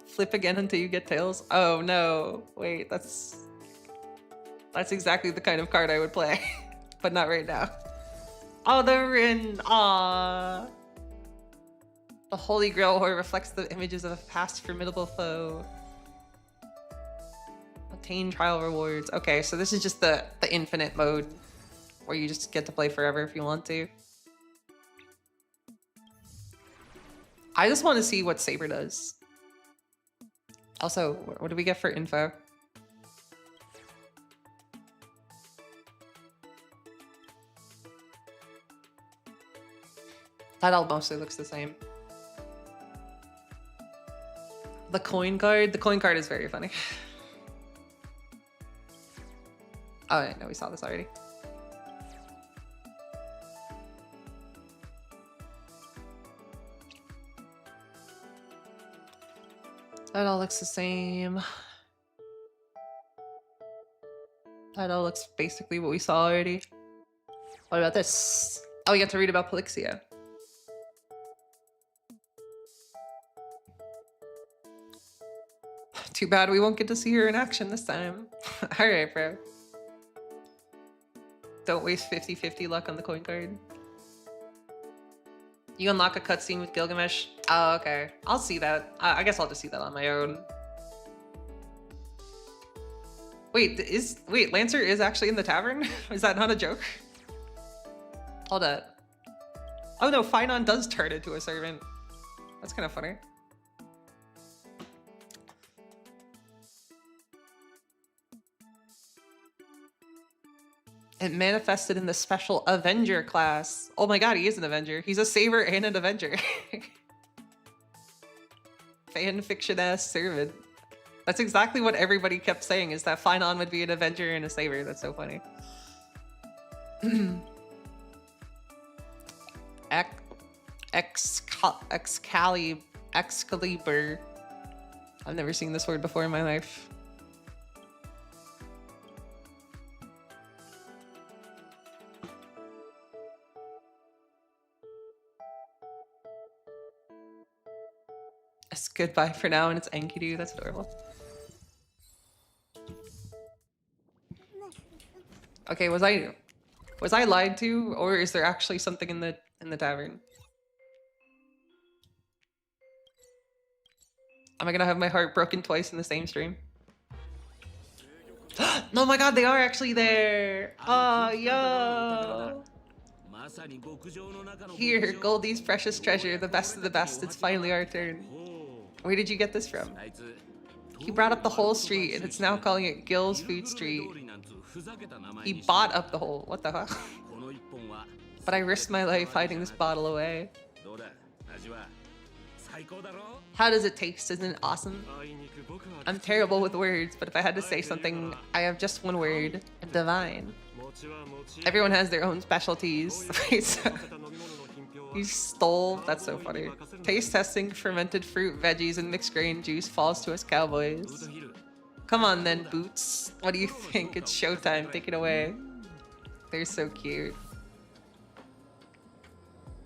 Flip again until you get tails. Oh no, wait, that's exactly the kind of card I would play, but not right now. Oh, the Rin, aww. The Holy Grail Hoard reflects the images of a past formidable foe. Obtain trial rewards. Okay, so this is just the infinite mode, where you just get to play forever if you want to. I just want to see what Saber does. Also, what do we get for info? That all mostly looks the same. The coin card? The coin card is very funny. Oh, I know we saw this already. That all looks the same. That all looks basically what we saw already. What about this? Oh, we got to read about Polixia. Too bad we won't get to see her in action this time. Alright, bro. Don't waste 50-50 luck on the coin card. You unlock a cutscene with Gilgamesh. Oh, okay. I'll see that. I guess I'll just see that on my own. Wait, Lancer is actually in the tavern? Is that not a joke? Hold up. Oh no, Finon does turn into a servant. That's kind of funny. It manifested in the special Avenger class. Oh my god, he is an Avenger. He's a Saber and an Avenger. Fanfiction-ass servant. That's exactly what everybody kept saying, is that Finon would be an Avenger and a Saber. That's so funny. Excalibur. I've never seen this word before in my life. It's goodbye for now, and it's Enkidu. That's adorable. Okay, was I lied to, or is there actually something in the tavern? Am I gonna have my heart broken twice in the same stream? No, my god, they are actually there! Oh, yo! Here, Goldie's precious treasure, the best of the best. It's finally our turn. Where did you get this from? He brought up the whole street, and it's now calling it Gil's Food Street. He bought up the whole... What the hell? But I risked my life hiding this bottle away. How does it taste? Isn't it awesome? I'm terrible with words, but if I had to say something, I have just one word. Divine. Everyone has their own specialties. You stole... That's so funny. Taste testing fermented fruit, veggies, and mixed grain juice falls to us cowboys. Come on then, Boots. What do you think? It's showtime. Take it away. They're so cute.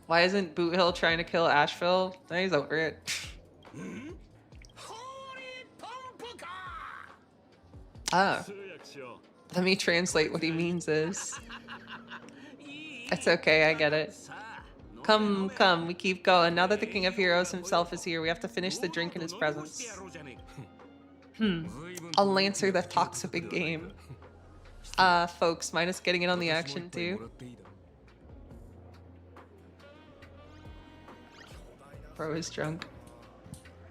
Why isn't Boot Hill trying to kill Asheville? He's over it. Ah. Let me translate what he means is. It's okay, I get it. Come, come, we keep going. Now that the King of Heroes himself is here, we have to finish the drink in his presence. A Lancer that talks a big game. Folks, minus getting in on the action too. Bro is drunk.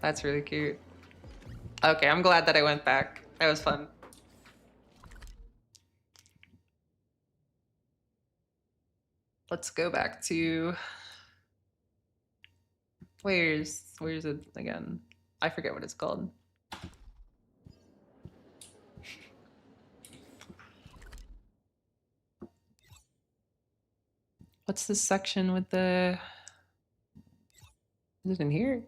That's really cute. Okay, I'm glad that I went back. That was fun. Let's go back to... Where's it again? I forget what it's called. What's this section with the... Is it in here?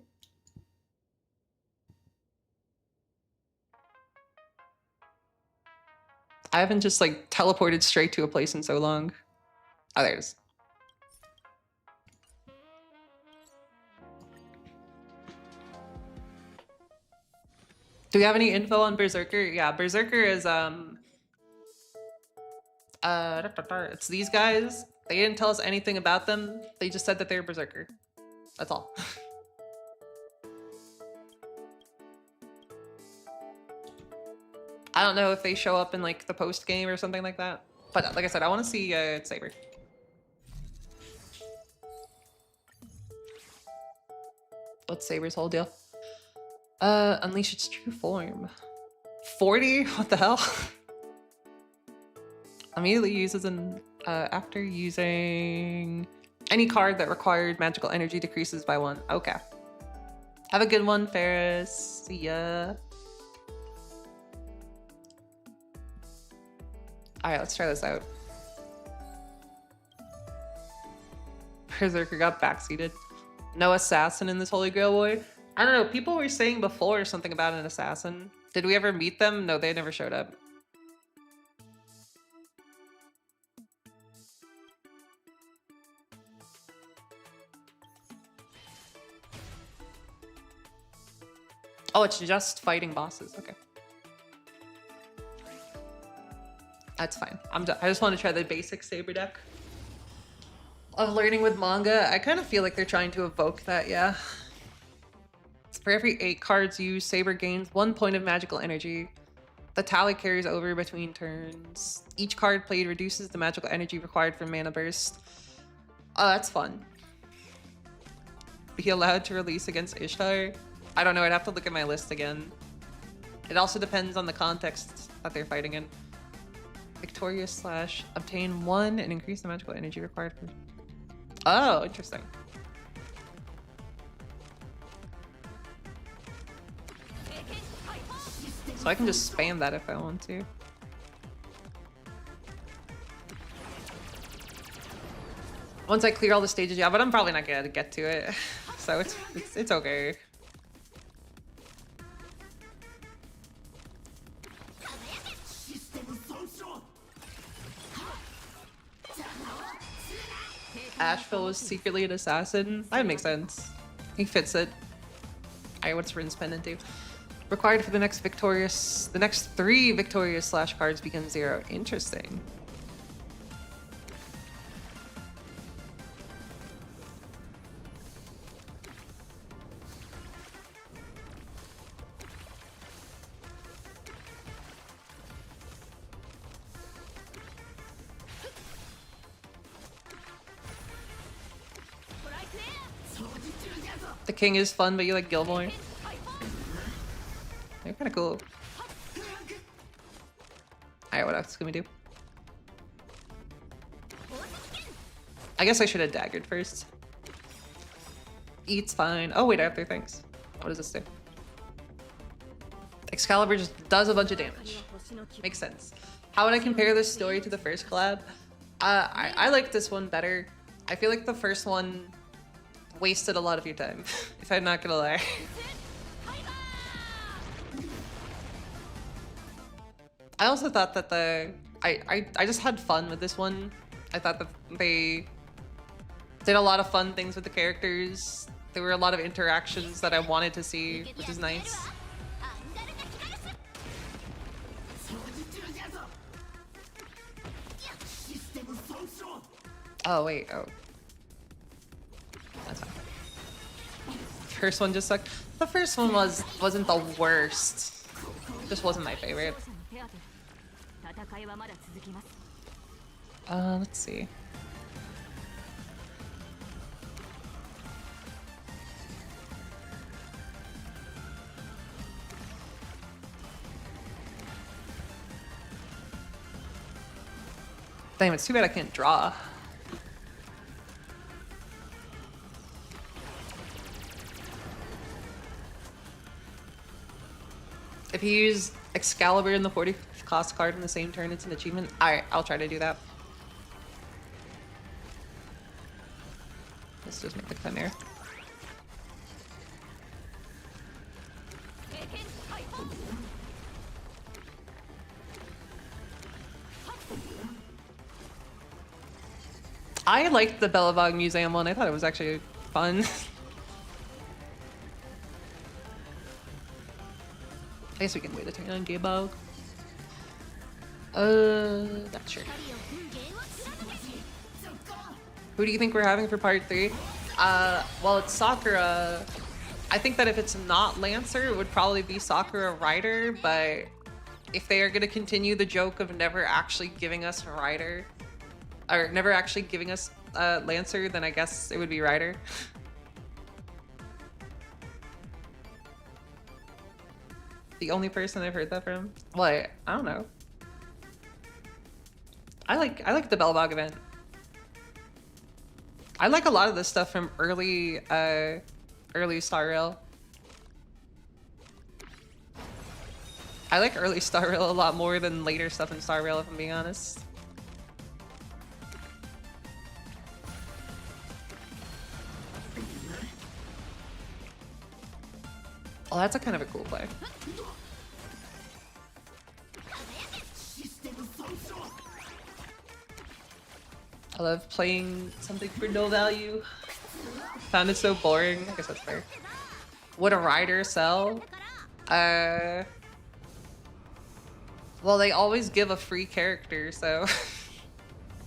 I haven't just like teleported straight to a place in so long. Oh, there it is. Do we have any info on Berserker? Yeah, Berserker is it's these guys. They didn't tell us anything about them. They just said that they're Berserker. That's all. I don't know if they show up in like the post game or something like that. But like I said, I want to see Saber. What's Saber's whole deal? Unleash its true form. 40? What the hell? Immediately uses an after using any card that required magical energy decreases by 1. Okay. Have a good one, Ferris. See ya. Alright, let's try this out. Berserker got backseated. No assassin in this Holy Grail Void? I don't know, people were saying before something about an assassin. Did we ever meet them? No, they never showed up. Oh, it's just fighting bosses. Okay. That's fine. I'm done. I just want to try the basic Saber deck. Of learning with manga, I kind of feel like they're trying to evoke that, yeah. For every 8 cards used, Saber gains 1 point of magical energy. The tally carries over between turns. Each card played reduces the magical energy required for mana burst. Oh, that's fun. Be allowed to release against Ishtar? I don't know, I'd have to look at my list again. It also depends on the context that they're fighting in. Victorious / obtain 1 and increase the magical energy required for... Oh, interesting. So I can just spam that if I want to. Once I clear all the stages, yeah, but I'm probably not gonna get to it. So it's okay. Asheville was secretly an assassin. That makes sense. He fits it. Alright, what's Rin's pendant do? Required for the next 3 victorious / cards become 0. Interesting. The king is fun, but you like Gil more. They're kind of cool. Alright, what else can we do? I guess I should have daggered first. Eat's fine. Oh wait, I have 3 things. What does this do? Excalibur just does a bunch of damage. Makes sense. How would I compare this story to the first collab? I like this one better. I feel like the first one wasted a lot of your time, if I'm not gonna lie. I also thought that I just had fun with this one. I thought that they did a lot of fun things with the characters. There were a lot of interactions that I wanted to see, which is nice. Oh wait, oh. That's fine. First one just sucked. The first one wasn't the worst. Just wasn't my favorite. Let's see. Damn, it's too bad I can't draw. If you use Excalibur in the 40 cost card in the same turn, it's an achievement. Alright, I'll try to do that. Let's just make the Chimera. I liked the Belobog Museum one. I thought it was actually fun. I guess we can wait a turn on Gaybog. Not sure. Who do you think we're having for part 3? Well, it's Sakura. I think that if it's not Lancer, it would probably be Sakura Rider, but if they are going to continue the joke of never actually giving us Rider, or never actually giving us Lancer, then I guess it would be Rider. The only person I've heard that from? What? I don't know. I like the Belobog event. I like a lot of the stuff from early Star Rail. I like early Star Rail a lot more than later stuff in Star Rail, if I'm being honest. Oh, that's a kind of a cool play. I love playing something for no value. Found it so boring. I guess that's fair. Would a rider sell? Well, they always give a free character, so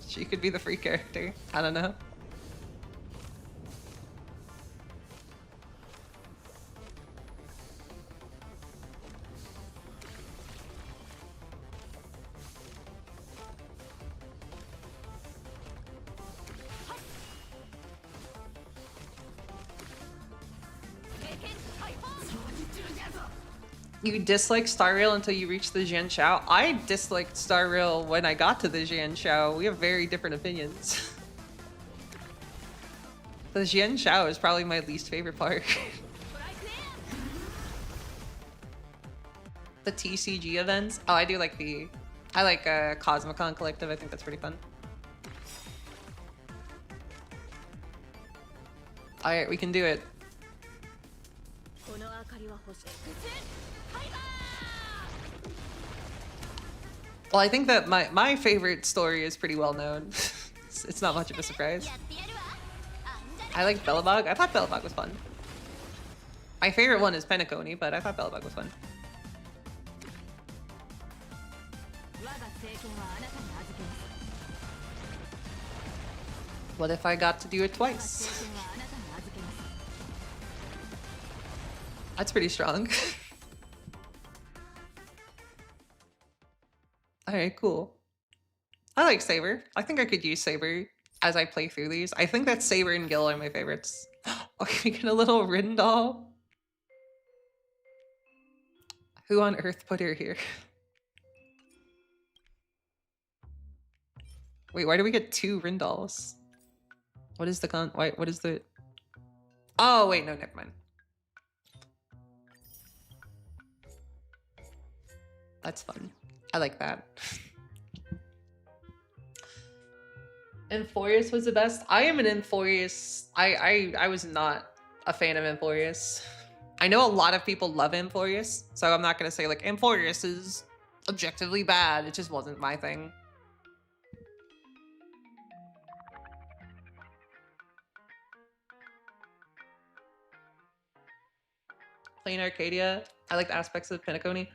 she could be the free character. I don't know. You dislike Star Rail until you reach the Jian Shao? I disliked Star Rail when I got to the Jian Shao. We have very different opinions. The Jian Shao is probably my least favorite part. The TCG events? Oh, I do like I like Cosmicon Collective. I think that's pretty fun. Alright, we can do it. Well, I think that my favorite story is pretty well known. It's not much of a surprise. I like Belobog. I thought Belobog was fun. My favorite one is Penacony, but I thought Belobog was fun. What if I got to do it twice? That's pretty strong. Alright, cool. I like Saber. I think I could use Saber as I play through these. I think that Saber and Gil are my favorites. Oh, can we get a little Rin doll? Who on earth put her here? Wait, why do we get 2 Rin dolls? What is the what is the... Oh, wait, no, never mind. That's fun. I like that. Enforius was the best. I am an Enforius. I was not a fan of Enforius. I know a lot of people love Enforius, so I'm not gonna say like Enforius is objectively bad. It just wasn't my thing. Plain Arcadia. I like the aspects of Pinacone.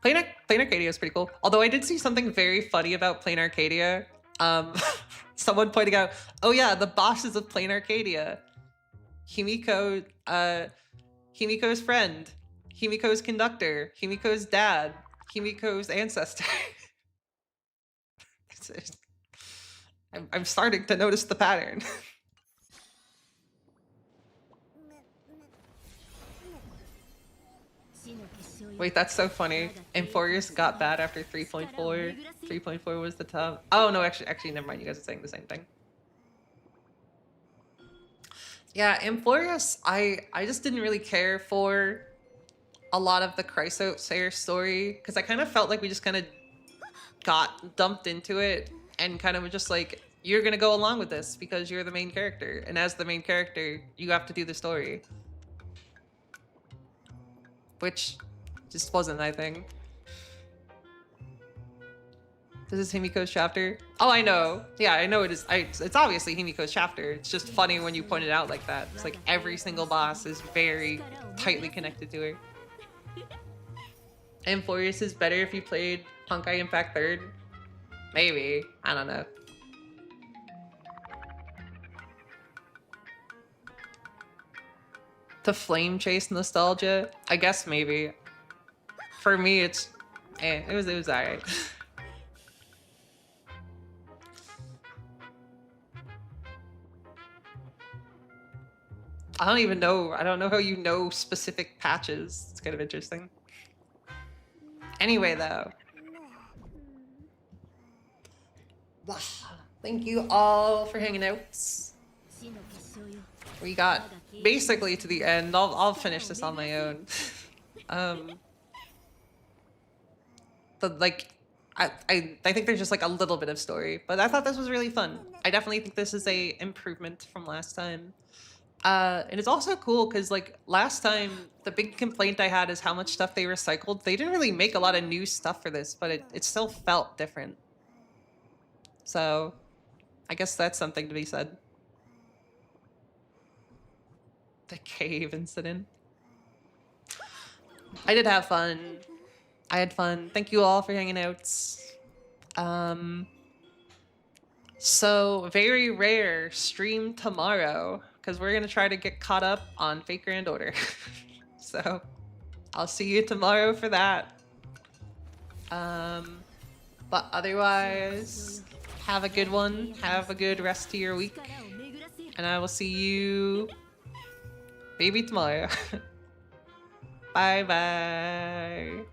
Plain Arcadia is pretty cool. Although I did see something very funny about Plain Arcadia. Someone pointing out, oh yeah, the bosses of Plain Arcadia. Himiko, Himiko's friend, Himiko's conductor, Himiko's dad, Himiko's ancestor. I'm starting to notice the pattern. Wait, that's so funny. Enforius got bad after 3.4. 3.4 was the top. Oh no, actually, never mind. You guys are saying the same thing. Yeah, Enforius, I just didn't really care for a lot of the Chrysosaur story because I kind of felt like we just kind of got dumped into it and kind of was just like, you're gonna go along with this because you're the main character, and as the main character, you have to do the story, which just wasn't my thing. This is Himiko's chapter. Oh, I know. Yeah, I know it is. It's obviously Himiko's chapter. It's just funny when you point it out like that. It's like every single boss is very tightly connected to her. Enforius is better if you played Honkai Impact 3rd. Maybe. I don't know. To flame chase nostalgia? I guess maybe. For me, it's... it was alright. I don't even know. I don't know how you know specific patches. It's kind of interesting. Anyway, though. Thank you all for hanging out. We got basically to the end. I'll finish this on my own. But like, I think there's just like a little bit of story, but I thought this was really fun. I definitely think this is a improvement from last time. And it's also cool because like last time, the big complaint I had is how much stuff they recycled. They didn't really make a lot of new stuff for this, but it still felt different. So I guess that's something to be said. The cave incident. I did have fun. I had fun. Thank you all for hanging out. So very rare stream tomorrow because we're gonna try to get caught up on Fate Grand Order. So I'll see you tomorrow for that. But otherwise, have a good one. Have a good rest of your week. And I will see you maybe tomorrow. Bye bye.